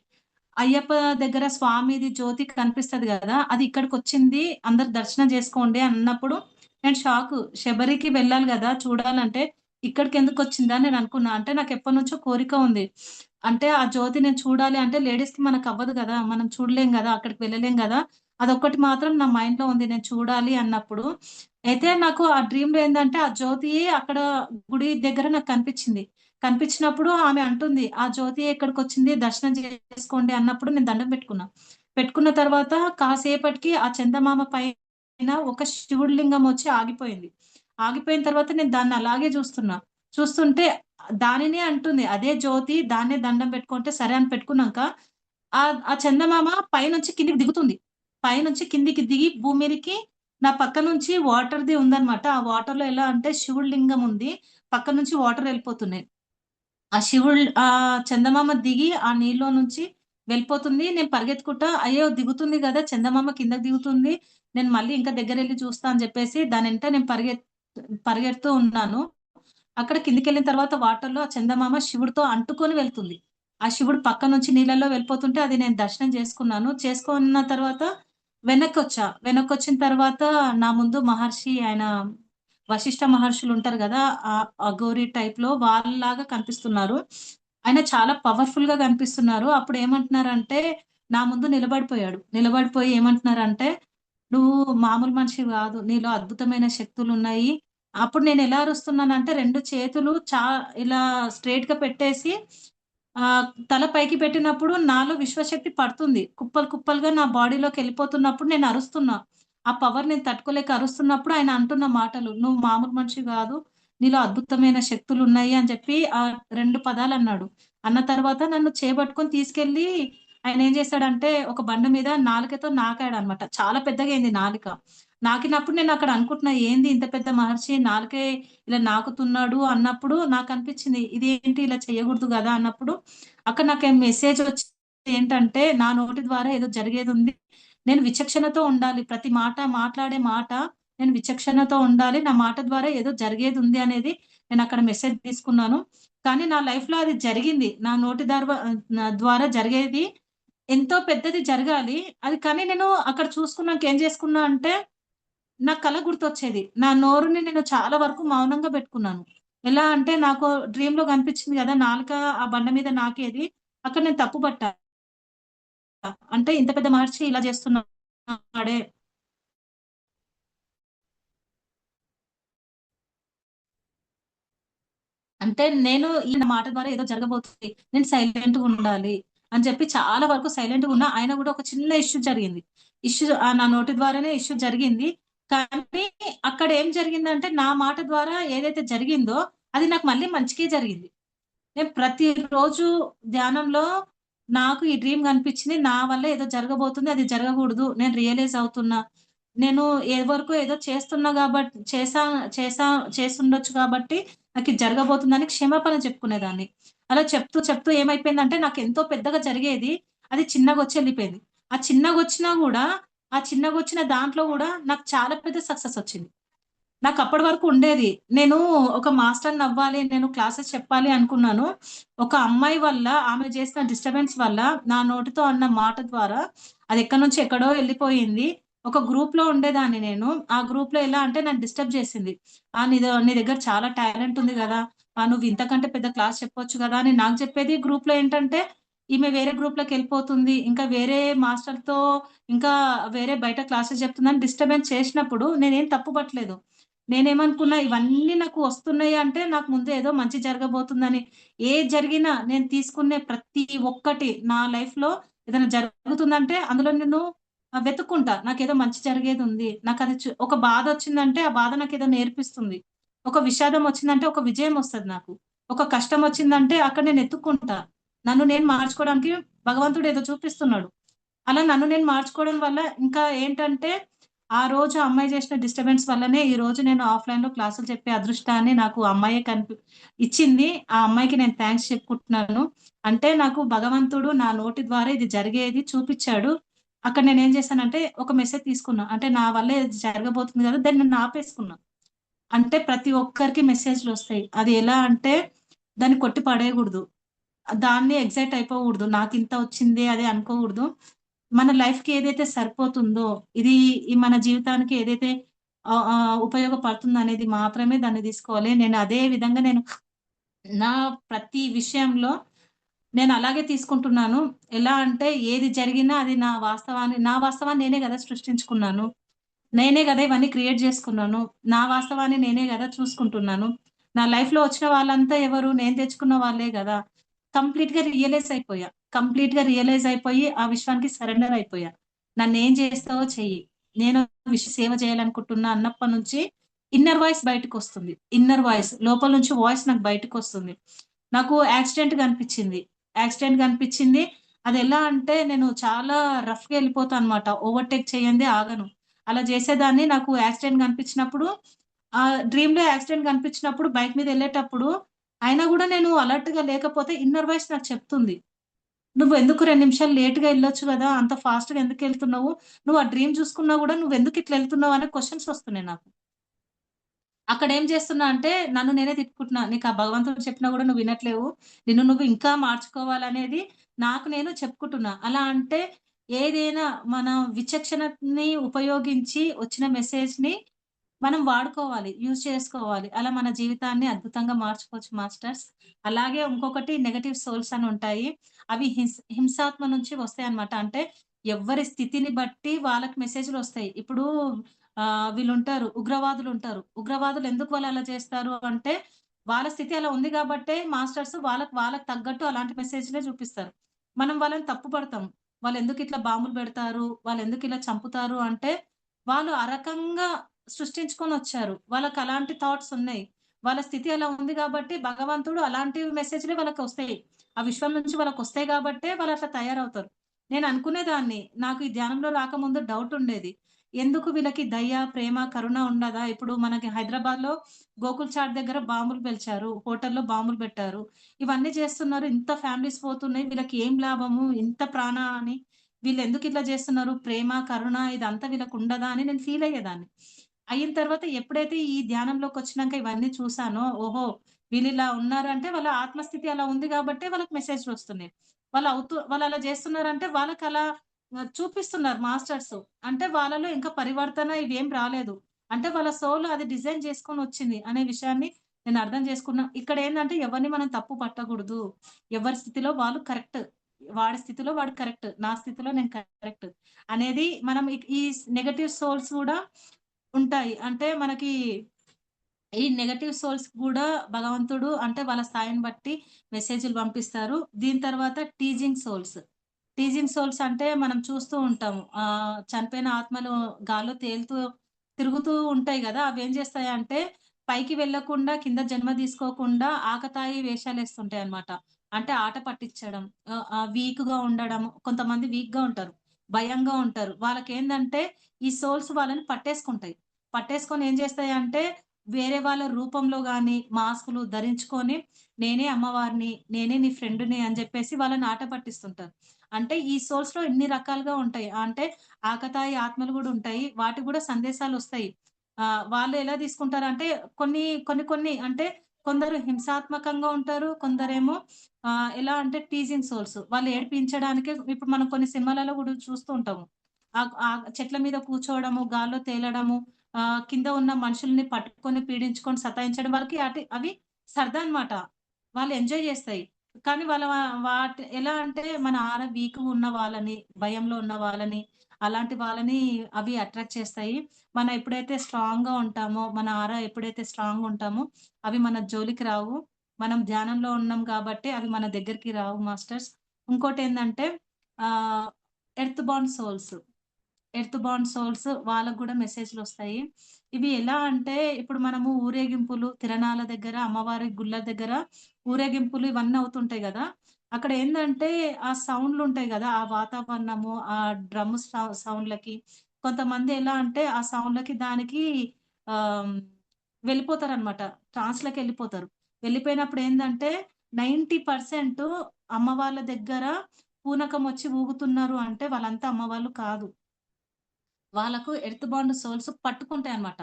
"అయ్యప్ప దగ్గర స్వామిది జ్యోతి కనిపిస్తది గదా! అది ఇక్కడికొచ్చింది. అందరూ దర్శనం జేసుకోండి" అన్నప్పుడు నేను షాకు. శబరికి వెళ్ళాలి గదా! చూడాలంటే ఇక్కడికెందుకొచ్చిందని నేననుకున్నా. అంటే నాకెప్పటినుంచో కోరిక ఉంది. అంటే ఆ జ్యోతి నేను చూడాలి అంటే లేడీస్‌కి మనకవ్వదు గదా! మనం చూడలేం గదా! అక్కడికి వెళ్ళలేం గదా! అదొక్కటి మాత్రం నా మైండ్‌లో ఉంది. నేను చూడాలి అన్నప్పుడు. అయితే నాకు ఆ డ్రీమ్‌లో ఏందంటే ఆ జ్యోతి అక్కడ గుడి దగ్గర నాకు కనిపిచ్చింది. కనిపించినప్పుడు ఆమె అంటుంది, "ఆ జ్యోతి ఇక్కడికొచ్చింది దర్శనం చేసుకోండి" అన్నప్పుడు నేను దండం పెట్టుకున్నా. పెట్టుకున్న తర్వాత కాసేపటికి ఆ చందమామ పైన ఒక శివుడి లింగం వచ్చి ఆగిపోయింది. ఆగిపోయిన తర్వాత నేను దాన్ని అలాగే చూస్తున్నా. చూస్తుంటే దానినే అంటుంది. అదే జ్యోతి దాన్నే దండం పెట్టుకుంటే సరే అని పెట్టుకున్నాంక ఆ ఆ చందమామ పైనుంచి కిందికి దిగుతుంది. పైనుంచి కిందికి దిగి భూమి మీదకి నా పక్క నుంచి వాటర్‌ది ఉందన్నమాట. ఆ వాటర్‌లో ఎలా అంటే శివుడి లింగం ఉంది. పక్క నుంచి వాటర్ వెళ్ళిపోతున్నాయి. చందమామ దిగి ఆ నీళ్ళలో నుంచి వెళ్ళిపోతుంది. నేను పరిగెత్తుకుంటా అయ్యో! దిగుతుంది గదా! చందమామ కిందకి దిగుతుంది. నేను మళ్ళీ ఇంకా దగ్గరెళ్లి చూస్తా అని చెప్పేసి దానెంట నేను పరిగెడుతూ ఉన్నాను. అక్కడ కిందకెళ్ళిన తర్వాత వాటర్‌లో ఆ చందమామ శివుడితో అంటుకొని వెళ్తుంది. ఆ శివుడు పక్క నుంచి నీళ్ళలో వెళ్ళిపోతుంటే అది నేను దర్శనం చేసుకున్నాను. చేసుకున్న తర్వాత వెనక్కొచ్చా. వెనక్కొచ్చిన తర్వాత నా ముందు మహర్షి ఆయన వశిష్ఠ మహర్షులుంటారు గదా! అఘోరి టైప్‌లో వాళ్ళలాగా కనిపిస్తున్నారు. ఆయన చాలా పవర్‌ఫుల్‌గా కనిపిస్తున్నారు. అప్పుడు ఏమంటున్నారంటే నా ముందు నిలబడిపోయాడు. నిలబడిపోయి ఏమంటున్నారంటే, "నువ్వు మామూలు మనిషివి గాదు. నీలో అద్భుతమైన శక్తులున్నాయి." అప్పుడు నేనెలా అరుస్తున్నానంటే 2 చేతులు ఇలా స్ట్రెయిట్‌గా పెట్టేసి తల పైకి పెట్టినప్పుడు నాలో విశ్వశక్తి పడుతుంది. కుప్పలు కుప్పలుగా నా బాడీలోకెళ్ళిపోతున్నప్పుడు నేను అరుస్తున్నా. ఆ పవర్ నేను తట్టుకోలేక అరుస్తున్నప్పుడు ఆయన అంటున్న మాటలు, "నువ్వు మామూలు మనిషివి గాదు. నీలో అద్భుతమైన శక్తులున్నాయి" అని చెప్పి 2 పదాలన్నాడు. అన్న తర్వాత నన్ను చేపట్టుకొని తీసుకెళ్ళి ఆయనేం చేశాడంటే ఒక బండ మీద నాలుకతో నాకాడనమాట. చాలా పెద్దగయింది నాలుక. నాకినప్పుడు నేనక్కడ అనుకుంటున్నా ఏంది ఇంత పెద్ద మహర్షి నాలుకే ఇలా నాకుతున్నాడు అన్నప్పుడు నాకనిపించింది. ఇదేంటి ఇలా చేయకూడదు గదా! అన్నప్పుడు అక్కడ నాకు మెసేజొచ్చింది ఏంటంటే, నా నోటి ద్వారా ఏదో జరిగేదుంది. నేను విచక్షణతో ఉండాలి. ప్రతి మాట మాట్లాడే మాట నేను విచక్షణతో ఉండాలి. నా మాట ద్వారా ఏదో జరిగేదుంది అనేది నేనక్కడ మెసేజ్ తీసుకున్నాను. కానీ నా లైఫ్‌లో అది జరిగింది. నా ద్వారా జరిగేది ఎంతో పెద్దది జరగాలి. అది కానీ నేను అక్కడ చూసుకున్నాక ఏం చేసుకున్నా అంటే నా కల గుర్తొచ్చేది. నా నోరుని నేను చాలా వరకు మౌనంగా పెట్టుకున్నాను. ఎలా అంటే నాకు డ్రీమ్‌లో కనిపించింది గదా! నాలుక ఆ బండ మీద నాకేది. అక్కడ నేను తప్పు పట్టా. అంటే ఇంత పెద్ద మహర్షి ఇలా చేస్తున్నాడే. అంటే నేను ఈ నా మాట ద్వారా ఏదో జరగబోతుంది. నేను సైలెంట్‌గుండాలి అని చెప్పి చాలా వరకు సైలెంట్‌గున్నా. అయినా గూడా ఒక చిన్న ఇష్యూ జరిగింది. నా నోటి ద్వారానే ఇష్యూ జరిగింది. కానీ అక్కడ ఏం జరిగిందంటే నా మాట ద్వారా ఏదైతే జరిగిందో అది నాకు మళ్ళీ మంచికే జరిగింది. నేను ప్రతిరోజు ధ్యానంలో నాకు ఈ డ్రీమ్ కనిపించింది. నా వల్ల ఏదో జరగబోతుంది. అది జరగకూడదు. నేను రియలైజ్ అవుతున్నా. నేను ఎవరికో ఏదో చేస్తున్నా చేసా చేసుండొచ్చు కాబట్టి నాకిది జరగబోతుందని క్షమాపణ చెప్పుకునేదాన్ని. అలా చెప్తూ ఏమైపోయిందంటే నాకెంతో పెద్దగా జరిగేది. అది చిన్నగొచ్చి ఎళ్ళిపోయింది. ఆ చిన్నగొచ్చిన దాంట్లో గూడా నాకు చాలా పెద్ద సక్సెస్ ఒచ్చింది. నాకప్పటి వరకు ఉండేది. నేను ఒక మాస్టర్‌నవ్వాలి, నేను క్లాసెస్ చెప్పాలి అనుకున్నాను. ఒక అమ్మాయి వల్ల, ఆమె చేసిన డిస్టర్బెన్స్ వల్ల, నా నోటితో అన్న మాట ద్వారా అదెక్కడి నుంచి ఎక్కడో ఎళ్ళిపోయింది. ఒక గ్రూప్‌లో ఉండేదాన్ని నేను. ఆ గ్రూప్‌లో ఎలా అంటే నన్ను డిస్టర్బ్ చేసింది. నీ దగ్గర చాలా టాలెంట్ ఉంది గదా! నువ్వు ఇంతకంటే పెద్ద క్లాస్ చెప్పొచ్చు గదా!" అని నాకు చెప్పేది. గ్రూప్‌లో ఏంటంటే, ఈమె వేరే గ్రూప్‌లోకెళ్ళిపోతుంది. ఇంకా వేరే మాస్టర్‌తో ఇంకా వేరే బయట క్లాసెస్ చెప్తుందని డిస్టర్బెన్స్ చేసినప్పుడు నేనేం తప్పు పట్టలేదు. నేనేమనుకున్నా ఇవన్నీ నాకు వస్తున్నాయి అంటే, నాకు ముందు ఏదో మంచి జరగబోతుందని. ఏది జరిగినా నేను తీసుకునే ప్రతి ఒక్కటి నా లైఫ్‌లో ఏదైనా జరుగుతుందంటే, అందులో నేను వెతుక్కుంటా. నాకేదో మంచి జరిగేదుంది. నాకది ఒక బాధొచ్చిందంటే, ఆ బాధ నాకేదో నేర్పిస్తుంది. ఒక విషాదం వచ్చిందంటే, ఒక విజయం వస్తది నాకు. ఒక కష్టమొచ్చిందంటే, అక్కడ నేను ఎతుక్కుంటా. నన్ను నేను మార్చుకోవడానికి భగవంతుడు ఏదో చూపిస్తున్నాడు. అలా నన్ను నేను మార్చుకోవడం వల్ల ఇంకా ఏంటంటే, ఆ రోజు ఆ అమ్మాయి చేసిన డిస్టర్బెన్స్ వల్లనే ఈరోజు నేను ఆఫ్‌లైన్‌లో క్లాసులు చెప్పే అదృష్టాన్ని నాకు ఆ అమ్మాయే ఇచ్చింది. ఆ అమ్మాయికి నేను థాంక్స్ చెప్పుకుంటున్నాను. అంటే నాకు భగవంతుడు నా నోటి ద్వారా ఇది జరిగేది చూపిచ్చాడు. అక్కడ నేనేం చేశానంటే ఒక మెసేజ్ తీసుకున్నా. అంటే నా వల్ల ఇది జరగబోతుంది కదా! దాన్ని నేను ఆపేసుకున్నా. అంటే ప్రతి ఒక్కరికి మెసేజ్‌లొస్తాయి. అది ఎలా అంటే దాన్ని కొట్టి పడేయగూడదు. దాన్ని ఎక్సైట్ అయిపోకూడదు. నాకింత వచ్చిందే అది అనుకోకూడదు. మన లైఫ్‌కి ఏదైతే సరిపోతుందో, ఇది మన జీవితానికి ఏదైతే ఉపయోగపడుతుందనేది మాత్రమే దాన్ని తీసుకోవాలి. నేను అదే విధంగా నా ప్రతి విషయంలో నేను అలాగే తీసుకుంటున్నాను. ఎలా అంటే ఏది జరిగినా అది నా వాస్తవాన్ని నేనే గదా సృష్టించుకున్నాను. నేనే గదా ఇవన్నీ క్రియేట్ జేసుకున్నాను. నా వాస్తవాన్ని నేనే గదా చూసుకుంటున్నాను. నా లైఫ్‌లో వచ్చిన వాళ్ళంతా ఎవరు? నేను తెచ్చుకున్న వాళ్ళే గదా! కంప్లీట్‌గా రియలైజ్ అయిపోయి, ఆ విశ్వానికి సరెండర్ అయిపోయా. నన్నేం చేస్తావో చెయ్యి. నేను సేవ చేయాలనుకుంటున్నా అన్నప్పటి నుంచి ఇన్నర్ వాయిస్ బయటకొస్తుంది. ఇన్నర్ వాయిస్ లోపల నుంచి వాయిస్ నాకు బయటకొస్తుంది. నాకు యాక్సిడెంట్‌గా అనిపిచ్చింది. యాక్సిడెంట్‌గా అనిపిచ్చింది. అదెలా అంటే నేను చాలా రఫ్‌గా ఎళ్ళిపోతా అనమాట. ఓవర్‌టేక్ చేయందే ఆగను. అలా చేసేదాన్ని. నాకు యాక్సిడెంట్ కనిపించినప్పుడు డ్రీమ్‌లో యాక్సిడెంట్ కనిపించినప్పుడు బైక్ మీద ఎళ్ళేటప్పుడు అయినా గూడా నేను అలర్ట్‌గా లేకపోతే ఇన్నర్ వాయిస్ నాకు చెప్తుంది. "నువ్వెందుకు 2 నిమిషాలు లేట్‌గా ఎళ్ళొచ్చు గదా! అంత ఫాస్ట్‌గా ఎందుకెళ్తున్నావు? నువ్వు ఆ డ్రీమ్ చూసుకున్నా గూడా నువ్వెందుకు ఇట్లా ఎళ్తున్నావు?" అనే క్వెషన్స్ వస్తున్నాయి నాకు. అక్కడేం చేస్తున్నా అంటే, నన్ను నేనే తిట్టుకుంటున్నా. నీకా భగవంతుడు చెప్పినా గూడా నువ్వు వినట్లేవు. నిన్ను నువ్వు ఇంకా మార్చుకోవాలనేది నాకు నేను చెప్పుకుంటున్నా. అలా అంటే ఏదైనా మన విచక్షణని ఉపయోగించి వచ్చిన మెసేజ్‌ని మనం వాడుకోవాలి. యూజ్ చేసుకోవాలి. అలా మన జీవితాన్ని అద్భుతంగా మార్చుకోవచ్చు మాస్టర్స్. అలాగే ఇంకొకటి నెగెటివ్ సోల్స్ అని ఉంటాయి. అవి హింసాత్మ నుంచి వస్తాయన్నమాట. అంటే ఎవ్వరి స్థితిని బట్టి వాళ్ళకి మెసేజ్‌లొస్తాయి. ఇప్పుడు వీళ్ళుంటారు. ఉగ్రవాదులుంటారు. ఉగ్రవాదులు ఎందుకు వాళ్ళు అలా చేస్తారు అంటే, వాళ్ళ స్థితి అలా ఉంది గాబట్టే మాస్టర్స్ వాళ్ళకి తగ్గట్టు అలాంటి మెసేజ్‌లే చూపిస్తారు. మనం వాళ్ళని తప్పు పడతాం. వాళ్ళెందుకిట్లా బాంబులు పెడతారు? వాళ్ళెందుకిలా చంపుతారు అంటే, వాళ్ళు ఆ రకంగా సృష్టించుకొనొచ్చారు. వాళ్ళకలాంటి థాట్స్ ఉన్నాయి. వాళ్ళ స్థితి అలా ఉంది గాబట్టి, భగవంతుడు అలాంటి మెసేజ్‌లే వాళ్ళకొస్తాయి. ఆ విశ్వం నుంచి వాళ్ళకొస్తాయి గాబట్టే వాళ్ళట్లా తయారవుతారు. నేననుకునేదాన్ని. నాకు ఈ ధ్యానంలో రాకముందు డౌటుండేది. ఎందుకు వీళ్ళకి దయ, ప్రేమ, కరుణ ఉండదా? ఇప్పుడు మనకి హైదరాబాద్‌లో గోకుల్ చాట్ దగ్గర బాంబులు పేల్చారు. హోటల్‌లో బాంబులు పెట్టారు. ఇవన్నీ చేస్తున్నారు. ఇంత ఫ్యామిలీస్ పోతున్నాయి. వీళ్ళకి ఏం లాభము? ఇంత ప్రాణహాని. వీళ్ళెందుకిట్లా చేస్తున్నారు? ప్రేమ, కరుణ ఇదంతా వీళ్ళకుండదా? అని నేను ఫీలయ్యేదాన్ని. అయిన తర్వాత ఎప్పుడైతే ఈ ధ్యానంలోకొచ్చినాక ఇవన్నీ చూసానో, ఓహో! వీళ్ళిలా ఉన్నారంటే వాళ్ళ ఆత్మస్థితి అలా ఉంది గాబట్టే వాళ్ళకి మెసేజ్‌లొస్తున్నాయి. వాళ్ళలా జేస్తున్నారంటే వాళ్ళకలా చూపిస్తున్నారు మాస్టర్సు. అంటే వాళ్ళలో ఇంకా పరివర్తన ఇవేం రాలేదు. అంటే వాళ్ళ సోల్ అది డిజైన్ చేసుకొనొచ్చింది అనే విషయాన్ని నేను అర్థం చేసుకున్నా. ఇక్కడేందంటే ఎవరిని మనం తప్పు పట్టకూడదు. ఎవరి స్థితిలో వాళ్ళు కరెక్ట్. వాడి స్థితిలో వాడు కరెక్ట్. నా స్థితిలో నేను కరెక్ట్. అనేది మనం ఈ నెగెటివ్ సోల్స్ గూడా ఉంటాయి. అంటే మనకి ఈ నెగెటివ్ సోల్స్‌కి గూడా భగవంతుడు అంటే వాళ్ళ స్థాయిని బట్టి మెసేజ్‌లు పంపిస్తారు. దీని తర్వాత టీజింగ్ సోల్స్. టీజింగ్ సోల్స్ అంటే మనం చూస్తూ ఉంటాము. చనిపోయిన ఆత్మలు గాల్లో తేలుతూ తిరుగుతూ ఉంటాయి గదా! అవేం చేస్తాయంటే పైకి వెళ్ళకుండా కింద జన్మ తీసుకోకుండా ఆకతాయి వేషాలేస్తుంటాయన్నమాట. అంటే ఆట పట్టించడం, వీక్‌గా ఉండడం. కొంతమంది వీక్‌గా ఉంటారు. భయంగా ఉంటారు. వాళ్ళకేందంటే ఈ సోల్స్ వాళ్ళని పట్టేసుకుంటాయి. పట్టేసుకొని ఏం చేస్తాయంటే వేరే వాళ్ళ రూపంలో గాని మాస్కులు ధరించుకొని నేనే అమ్మవారిని, నేనే నీ ఫ్రెండ్‌ని అని జెప్పేసి వాళ్ళని ఆట పట్టిస్తుంటారు. అంటే ఈ సోర్స్‌లో ఇన్ని రకాలుగా ఉంటాయి. అంటే ఆకతాయి ఆత్మలు గూడా ఉంటాయి. వాటికి గూడా సందేశాలొస్తాయి. వాళ్ళు ఎలా తీసుకుంటారంటే కొన్ని అంటే కొందరు హింసాత్మకంగా ఉంటారు. కొందరేమో ఎలా అంటే టీజింగ్ సోల్స్. వాళ్ళు ఏడిపించడానికే ఇప్పుడు మనం కొన్ని సినిమాలలో గూడా చూస్తూ ఉంటాము. చెట్ల మీద కూర్చోవడము, గాల్లో తేలడము, కింద ఉన్న మనుషుల్ని పట్టుకొని పీడించుకొని సతాయించడం వాళ్ళకి అవి సరదా అన్నమాట. వాళ్ళు ఎంజాయ్ జేస్తాయి. కానీ వాళ్ళ ఎలా అంటే మన ఆర వీక్‌గా ఉన్న వాళ్ళని, భయంలో ఉన్న వాళ్ళని, అలాంటి వాళ్ళని అవి అట్రాక్ట్ చేస్తాయి. మనం ఎప్పుడైతే స్ట్రాంగ్‌గా ఉంటామో, మన ఆరా ఎప్పుడైతే స్ట్రాంగ్‌గా ఉంటామో, అవి మన జోలికి రావు. మనం ధ్యానంలో ఉన్నాం కాబట్టి అవి మన దగ్గరికి రావు మాస్టర్స్. ఇంకోటేందంటే ఆహ్, earth bound souls. Earth bound souls వాళ్ళకి గూడా మెసేజ్‌లొస్తాయి. ఇవి ఎలా అంటే ఇప్పుడు మనము ఊరేగింపులు, తిరణాల దగ్గర, అమ్మవారి గుళ్ళ దగ్గర ఊరేగింపులు ఇవన్నీ అవుతుంటాయి గదా! అక్కడ ఏందంటే ఆ సౌండ్‌లుంటాయి గదా! ఆ వాతావరణము, ఆ డ్రమ్ సౌండ్‌లకి కొంతమంది ఎలా అంటే ఆ సౌండ్‌లకి దానికి ఆహ్, వెళ్ళిపోతారనమాట. ట్రాన్స్‌లోకెళ్ళిపోతారు. వెళ్ళిపోయినప్పుడు ఏందంటే 90% అమ్మవార్ల దగ్గర పూనకమొచ్చి ఊగుతున్నారు అంటే వాళ్ళంతా అమ్మవాళ్ళు కాదు. వాళ్ళకు ఎర్త్ బౌండ్ సోల్స్ పట్టుకుంటాయన్నమాట.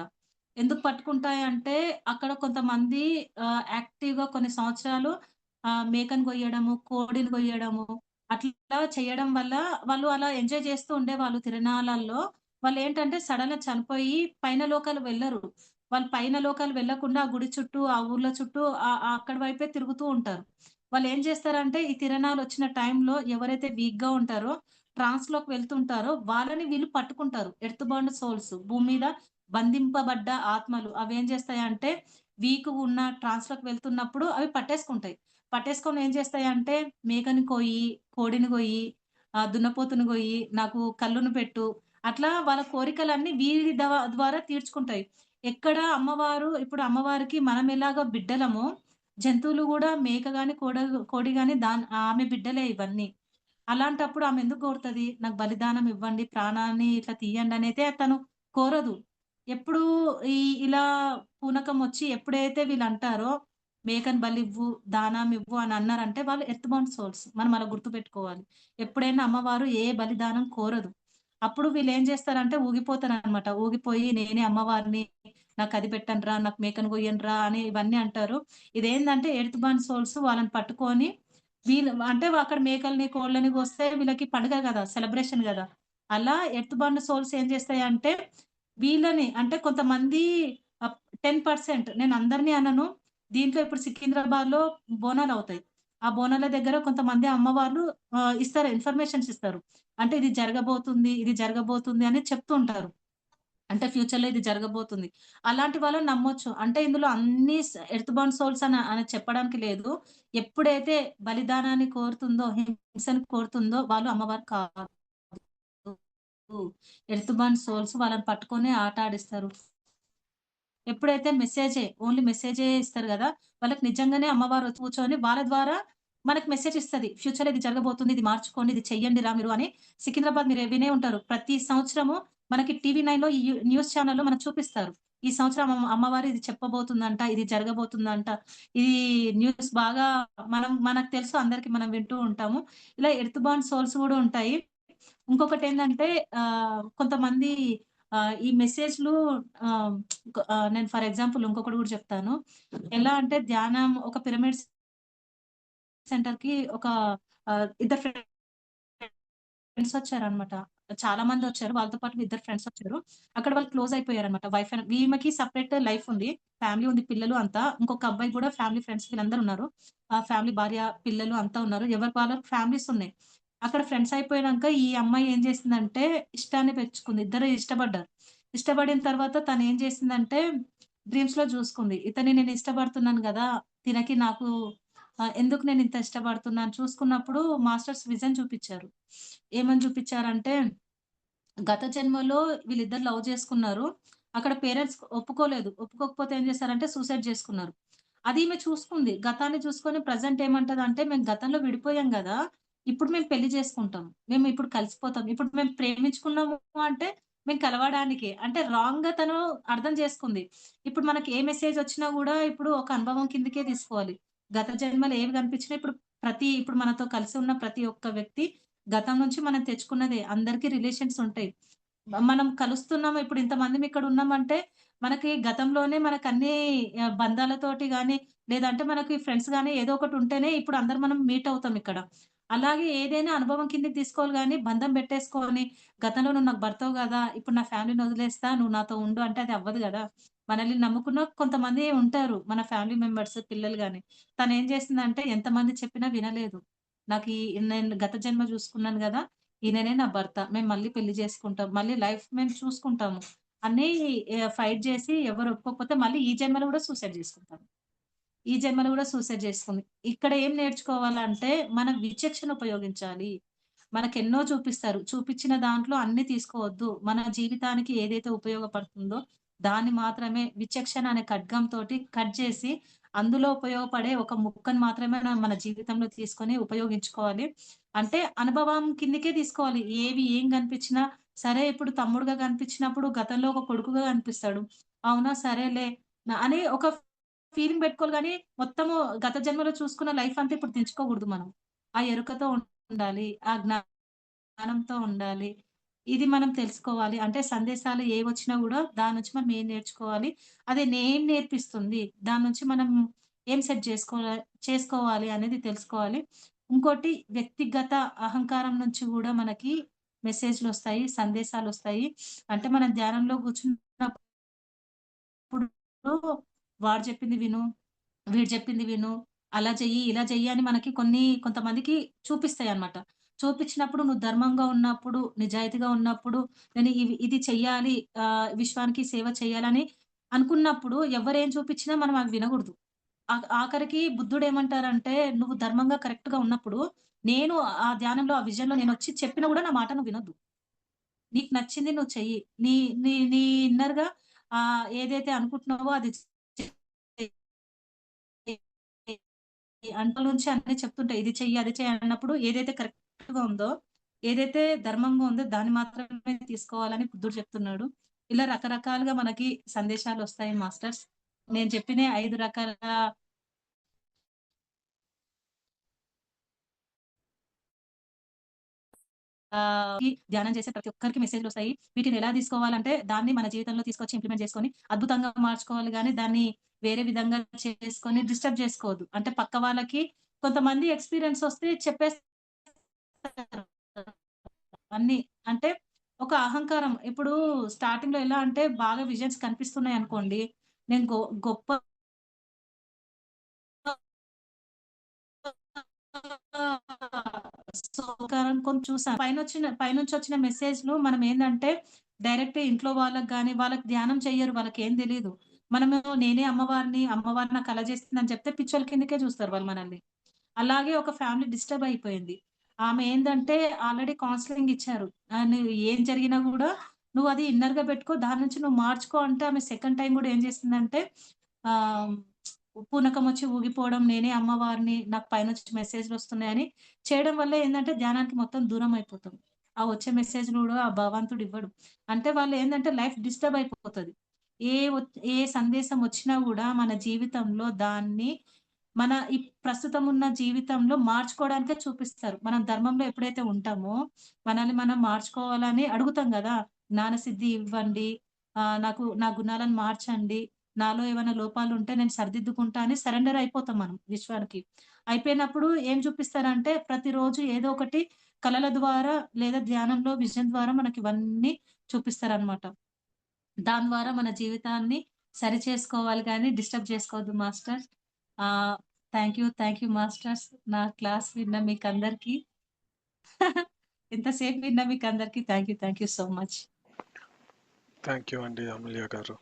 ఎందుకు పట్టుకుంటాయంటే, అక్కడ కొంతమంది యాక్టివ్‌గా కొన్ని సంవత్సరాలు మేకను గొయ్యడము, కోడిని గొయ్యడము, అట్లా చేయడం వల్ల వాళ్ళు అలా ఎంజాయ్ చేస్తూ ఉండేవాళ్ళు తిరణాలలో. వాళ్ళేంటంటే సడెన్‌గా చనిపోయి పైన లోకాలు వెళ్లరు. వాళ్ళు పైన లోకాలు వెళ్ళకుండా ఆ గుడి చుట్టూ, ఆ ఊర్ల చుట్టూ అక్కడి వైపే తిరుగుతూ ఉంటారు. వాళ్ళేం చేస్తారంటే, ఈ తిరణాలొచ్చిన టైంలో ఎవరైతే వీక్‌గా ఉంటారో ట్రాన్స్‌లోకి వెళ్తుంటారో వాళ్ళని వీళ్ళు పట్టుకుంటారు. ఎర్త్ బౌండ్ సోల్స్ భూమి మీద బంధింపబడ్డ ఆత్మలు అవేం చేస్తాయంటే వీక్‌గున్న ట్రాన్స్‌లోకి వెళ్తున్నప్పుడు అవి పట్టేసుకుంటాయి. పట్టేసుకొని ఏం చేస్తాయంటే మేకని కొయ్యి, కోడిని గొయ్యి, దున్నపోతుని గొయ్యి, నాకు కల్లును పెట్టు, అట్లా వాళ్ళ కోరికలన్నీ వీరి ద్వారా తీర్చుకుంటాయి. ఎక్కడ అమ్మవారు ఇప్పుడు అమ్మవారికి మనం ఎలాగో బిడ్డలమో, జంతువులు గూడా మేక గాని, కోడి గాని ఆమె బిడ్డలే ఇవన్నీ. అలాంటప్పుడు ఆమె ఎందుకు కోరుతది? నాకు బలిదానం ఇవ్వండి, ప్రాణాన్ని ఇట్లా తీయండనైతే తను కోరదు. ఎప్పుడు ఈ ఇలా పూనకం వచ్చి ఎప్పుడైతే వీళ్ళంటారో, మేకని బలివ్వు, దానమివ్వు అని అన్నారంటే వాళ్ళు ఎర్త్ బౌండ్ సోల్స్. మనం అలా గుర్తుపెట్టుకోవాలి. ఎప్పుడైనా అమ్మవారు ఏ బలిదానం కోరదు. అప్పుడు వీళ్ళేం చేస్తారంటే ఊగిపోతారనమాట. ఊగిపోయి నేనే అమ్మవారిని, నాకది పెట్టండ్రా, నాకు మేకను కొయ్యండ్రా అని ఇవన్నీ అంటారు. ఇదేందంటే ఎర్త్ బౌండ్ సోల్స్ వాళ్ళని పట్టుకొని వీళ్ళు అంటే అక్కడ మేకల్ని, కోళ్ళని కోస్తే వీళ్ళకి పండుగ గదా! సెలబ్రేషన్ గదా! అలా ఎర్త్ బౌండ్ సోల్స్ ఏం చేస్తాయంటే వీళ్ళని అంటే కొంతమంది ఆహ్, 10% నేను అందరిని అనను. దీంట్లో ఇప్పుడు సికింద్రాబాద్‌లో బోనాలవుతాయి. ఆ బోనాల దగ్గర కొంతమంది అమ్మవార్లు ఇస్తారు ఇన్ఫర్మేషన్స్ ఇస్తారు. అంటే ఇది జరగబోతుంది, ఇది జరగబోతుంది అని చెప్తూ ఉంటారు. అంటే ఫ్యూచర్‌లో ఇది జరగబోతుంది. అలాంటి వాళ్ళని నమ్మొచ్చు. అంటే ఇందులో అన్ని ఎర్త్ బౌండ్ సోల్స్ అని చెప్పడానికి లేదు. ఎప్పుడైతే బలిదానాన్ని కోరుతుందో, హింసను కోరుతుందో వాళ్ళు అమ్మవారు కాదు. ఎర్త్ బౌండ్ సోల్స్ వాళ్ళని పట్టుకొని ఆట ఆడిస్తారు. ఎప్పుడైతే ఓన్లీ మెసేజే ఇస్తారు గదా! వాళ్ళకి నిజంగానే అమ్మవారు వచ్చి కూర్చొని వాళ్ళ ద్వారా మనకు మెసేజ్ ఇస్తది. ఫ్యూచర్‌లో ఇది జరగబోతుంది. ఇది మార్చుకోండి. ఇది చెయ్యండిరా మీరు అని సికింద్రాబాద్ మీరు వినే ఉంటారు. ప్రతి సంవత్సరము మనకి టీవీ 9లో ఈ న్యూస్ ఛానెల్‌లో మనకు చూపిస్తారు. ఈ సంవత్సరం అమ్మవారు ఇది చెప్పబోతుందంట. ఇది జరగబోతుందంట. ఇది న్యూస్ బాగా మనకు తెలుసు అందరికి మనం వింటూ ఉంటాము. ఇలా ఎర్త్ బౌండ్ సోల్స్ గూడా ఉంటాయి. ఇంకొకటేందంటే కొంతమంది ఈ మెసేజ్‌లు ఆహ్, నేను ఫర్ ఎగ్జాంపుల్ ఇంకొకటి గూడా చెప్తాను. ఎలా అంటే ధ్యానం ఒక పిరమిడ్ సెంటర్‌కి ఒక ఇద్దరు ఫ్రెండ్స్ వచ్చారనమాట. చాలా మందొచ్చారు. వాళ్ళతో పాటు ఇద్దరు ఫ్రెండ్స్ వచ్చారు. అక్కడ వాళ్ళు క్లోజ్ అయిపోయారనమాట. వైఫ్ అండ్ ఈమెకి సెపరేట్ లైఫ్ ఉంది. ఫ్యామిలీ ఉంది. పిల్లలు అంతా. ఇంకొక అబ్బాయి గూడా ఫ్యామిలీ ఫ్రెండ్స్ వీళ్ళందరూ ఉన్నారు. ఫ్యామిలీ భార్య, పిల్లలు అంతా ఉన్నారు. ఎవరికి వాళ్ళకి ఫ్యామిలీస్ ఉన్నాయి. అక్కడ ఫ్రెండ్స్ అయిపోయినంక ఈ అమ్మాయి ఏం చేసిందంటే ఇష్టాన్ని పెంచుకుంది. ఇద్దరు ఇష్టపడ్డారు. ఇష్టపడిన తర్వాత తనేం చేసిందంటే డ్రీమ్స్‌లో చూసుకుంది. ఇతన్ని నేను ఇష్టపడుతున్నాను గదా! తినకి నాకు ఎందుకు నేనింత ఇష్టపడుతున్నాను చూసుకున్నప్పుడు మాస్టర్స్ విజన్ చూపిచ్చారు. ఏమని చూపిచ్చారంటే, గత జన్మలో వీళ్ళిద్దరు లవ్ చేసుకున్నారు. అక్కడ పేరెంట్స్ ఒప్పుకోలేదు. ఒప్పుకోకపోతే ఏం చేశారంటే సూసైడ్ చేసుకున్నారు. అది ఈమె చూసుకుంది. గతాన్ని చూసుకొని ప్రెజెంట్ ఏమంటదంటే, "మేము గతంలో విడిపోయాం గదా! ఇప్పుడు మేము పెళ్లి చేసుకుంటాం. మేము ఇప్పుడు కలిసిపోతాం. ఇప్పుడు మేము ప్రేమించుకున్నాము అంటే, మేము కలవడానికే." అంటే రాంగ్‌గా తను అర్థం చేసుకుంది. ఇప్పుడు మనకి ఏ మెసేజ్ వచ్చినా గూడా ఇప్పుడు ఒక అనుభవం కిందకే తీసుకోవాలి. గత జన్మలో ఏవి కనిపించినా ఇప్పుడు మనతో కలిసి ఉన్న ప్రతి ఒక్క వ్యక్తి గతం నుంచి మనం తెచ్చుకున్నదే. అందరికీ రిలేషన్స్ ఉంటాయి. మనం కలుస్తున్నాము ఇప్పుడు ఇంతమందిమి ఇక్కడ ఉన్నామంటే, మనకి గతంలోనే మనకన్నీ బంధాలతోటి గాని, లేదంటే మనకి ఫ్రెండ్స్ గాని ఏదో ఒకటి ఉంటేనే ఇప్పుడు అందరం మనం మీట్ అవుతాం ఇక్కడ. అలాగే ఏదైనా అనుభవం కిందకి తీసుకోవాలి గాని, బంధం పెట్టేసుకొని, గతంలో నువ్వు నాకు భర్తవు గదా! ఇప్పుడు నా ఫ్యామిలీని వదిలేస్తా, నువ్వు నాతో ఉండు అంటే అది అవ్వదు గదా! మనల్ని నమ్ముకున్న కొంతమంది ఉంటారు. మన ఫ్యామిలీ మెంబర్స్, పిల్లలు గాని. తనేం చేసిందంటే ఎంతమంది చెప్పినా వినలేదు. నేను గత జన్మ చూసుకున్నాను గదా! ఈయననే నా భర్త. మేము మళ్ళీ పెళ్లి చేసుకుంటాం. మళ్ళీ లైఫ్ మేము చూసుకుంటాము అని ఫైట్ జేసి ఎవరు ఒప్పుకోకపోతే మళ్ళీ ఈ జన్మలో గూడా సూసైడ్ జేసుకుంటారు. ఈ జన్మలో గూడా సూసైడ్ చేసుకుంది. ఇక్కడ ఏం నేర్చుకోవాలంటే, మన విచక్షణ ఉపయోగించాలి. మనకెన్నో చూపిస్తారు. చూపిచ్చిన దాంట్లో అన్నీ తీసుకోవద్దు. మన జీవితానికి ఏదైతే ఉపయోగపడుతుందో, దాన్ని మాత్రమే విచక్షణ అనే ఖడ్గంతోటి కట్ జేసి, అందులో ఉపయోగపడే ఒక ముక్కను మాత్రమే మన జీవితంలో తీసుకొని ఉపయోగించుకోవాలి. అంటే అనుభవం కిందకే తీసుకోవాలి. ఏం గనిపించినా సరే ఇప్పుడు తమ్ముడుగా కనిపించినప్పుడు గతంలో ఒక కొడుకుగా కనిపిస్తాడు. అవునా! సరేలే అని ఒక ఫీలింగ్ పెట్టుకోవాలి గానీ, మొత్తము గత జన్మలో చూసుకున్న లైఫ్ అంతా ఇప్పుడు తెంచుకోకూడదు మనం. ఆ ఎరుకతో ఉండాలి. ఆ జ్ఞానంతో ఉండాలి. ఇది మనం తెలుసుకోవాలి. అంటే సందేశాలు ఏవొచ్చినా గూడా దాని నుంచి మనం ఏం నేర్చుకోవాలి? అది ఏం నేర్పిస్తుంది? దాని నుంచి మనం ఏం చేసుకోవాలి అనేది తెలుసుకోవాలి. ఇంకోటి వ్యక్తిగత అహంకారం నుంచి గూడా మనకి మెసేజ్‌లొస్తాయి, సందేశాలొస్తాయి. అంటే మనం ధ్యానంలో కూర్చున్నప్పుడు వాడు చెప్పింది విను, వీడు చెప్పింది విను, అలా చెయ్యి, ఇలా చెయ్యి అని మనకి కొంతమందికి చూపిస్తాయన్నమాట. చూపించినప్పుడు నువ్వు ధర్మంగా ఉన్నప్పుడు, నిజాయితీగా ఉన్నప్పుడు, నేను ఇది చెయ్యాలి, విశ్వానికి సేవ చేయాలని అనుకున్నప్పుడు ఎవరేం చూపించినా మనం అవి వినగూడదు. ఆఖరికి బుద్ధుడేమంటారంటే, "నువ్వు ధర్మంగా కరెక్ట్‌గా ఉన్నప్పుడు, నేను ఆ ధ్యానంలో, ఆ విజన్‌లో నేనొచ్చి చెప్పినా గూడా నా మాట నువ్వు వినొద్దు. నీకు నచ్చింది నువ్వు చెయ్యి. నీ నీ నీ ఇన్నర్‌గా ఏదైతే అనుకుంటున్నావో అది చెయ్యి." అంటల నుంచి అన్నీ చెప్తుంటాయి. ఇది చెయ్యి, అది చెయ్యి అన్నప్పుడు ఏదైతే కరెక్ట్ కరెక్ట్‌గా ఉందో, ఏదైతే ధర్మంగా ఉందో దాన్ని మాత్రమే తీసుకోవాలని బుద్ధుడు చెప్తున్నాడు. ఇలా రకరకాలుగా మనకి సందేశాలొస్తాయి మాస్టర్స్. నేను చెప్పిన 5 రకాల ధ్యానం చేసే ప్రతి ఒక్కరికి మెసేజ్‌లొస్తాయి. వీటిని ఎలా తీసుకోవాలంటే, దాన్ని మన జీవితంలో తీసుకొచ్చి ఇంప్లిమెంట్ చేసుకొని, అద్భుతంగా మార్చుకోవాలి గానీ, దాన్ని వేరే విధంగా చేసుకొని డిస్టర్బ్ చేసుకోవద్దు. అంటే పక్క వాళ్ళకి కొంతమంది ఎక్స్‌పీరియన్స్ వస్తే చెప్పేస్తారు అన్నీ. అంటే ఒక అహంకారం. ఇప్పుడు స్టార్టింగ్‌లో ఎలా అంటే, బాగా విజన్స్ కనిపిస్తున్నాయనుకోండి, నేను గొప్ప సో, అనుకోని చూసాను. పైనుంచొచ్చిన మెసేజ్‌లు మనమేందంటే, డైరెక్ట్ ఇంట్లో వాళ్ళకి గాని, వాళ్ళకి ధ్యానం చెయ్యరు. వాళ్ళకేం తెలీదు. మనము నేనే అమ్మవారిని, అమ్మవారు నాకు అలా చేసిందని చెప్తే పిచ్చోళ్ళ కిందకే చూస్తారు వాళ్ళు మనల్ని. అలాగే ఒక ఫ్యామిలీ డిస్టర్బ్ అయిపోయింది. ఆమె ఏందంటే, ఆల్రెడీ కౌన్సెలింగ్ ఇచ్చారు. నువ్వు ఏం జరిగినా గూడా నువ్వది ఇన్నర్‌గా పెట్టుకో. దాని నుంచి నువ్వు మార్చుకో అంటే, ఆమె సెకండ్ టైమ్ గూడా ఏం చేసిందంటే, ఆహ్, పూనకమొచ్చి ఊగిపోవడం, నేనే అమ్మవారిని, నాకు పైనుంచి మెసేజ్‌లొస్తున్నాయని చేయడం వల్ల ఏందంటే, ధ్యానానికి మొత్తం దూరం అయిపోతాం. ఆ వచ్చే మెసేజ్‌లు గూడా ఆ భగవంతుడు ఇవ్వడు. అంటే వాళ్ళేందంటే లైఫ్ డిస్టర్బ్ అయిపోతది. ఏ సందేశం వచ్చినా గూడా మన జీవితంలో దాన్ని మన ఈ ప్రస్తుతం ఉన్న జీవితంలో మార్చుకోవడానికే చూపిస్తారు. మనం ధర్మంలో ఎప్పుడైతే ఉంటామో, మనల్ని మనం మార్చుకోవాలని అడుగుతాం గదా! జ్ఞానసిద్ధి ఇవ్వండి. నాకు నా గుణాలను మార్చండి. నాలో ఏమైనా లోపాలుంటే నేను సరిదిద్దుకుంటా అని సరెండర్ అయిపోతాం మనం విశ్వానికి. అయిపోయినప్పుడు ఏం చూపిస్తారంటే ప్రతిరోజు ఏదో ఒకటి కలల ద్వారా లేదా ధ్యానంలో విజన్ ద్వారా మనకివన్నీ చూపిస్తారనమాట. దాని ద్వారా మన జీవితాన్ని సరిచేసుకోవాలి గానీ డిస్టర్బ్ చేసుకోవద్దు మాస్టర్స్. ఆహ్, థాంక్ యూ మాస్టర్స్. నా క్లాస్ విన్న మీకందరికీ ఇంతసేపు విన్న మీకందరికీ thank you so much. Thank you అండి అమూల్య గారు.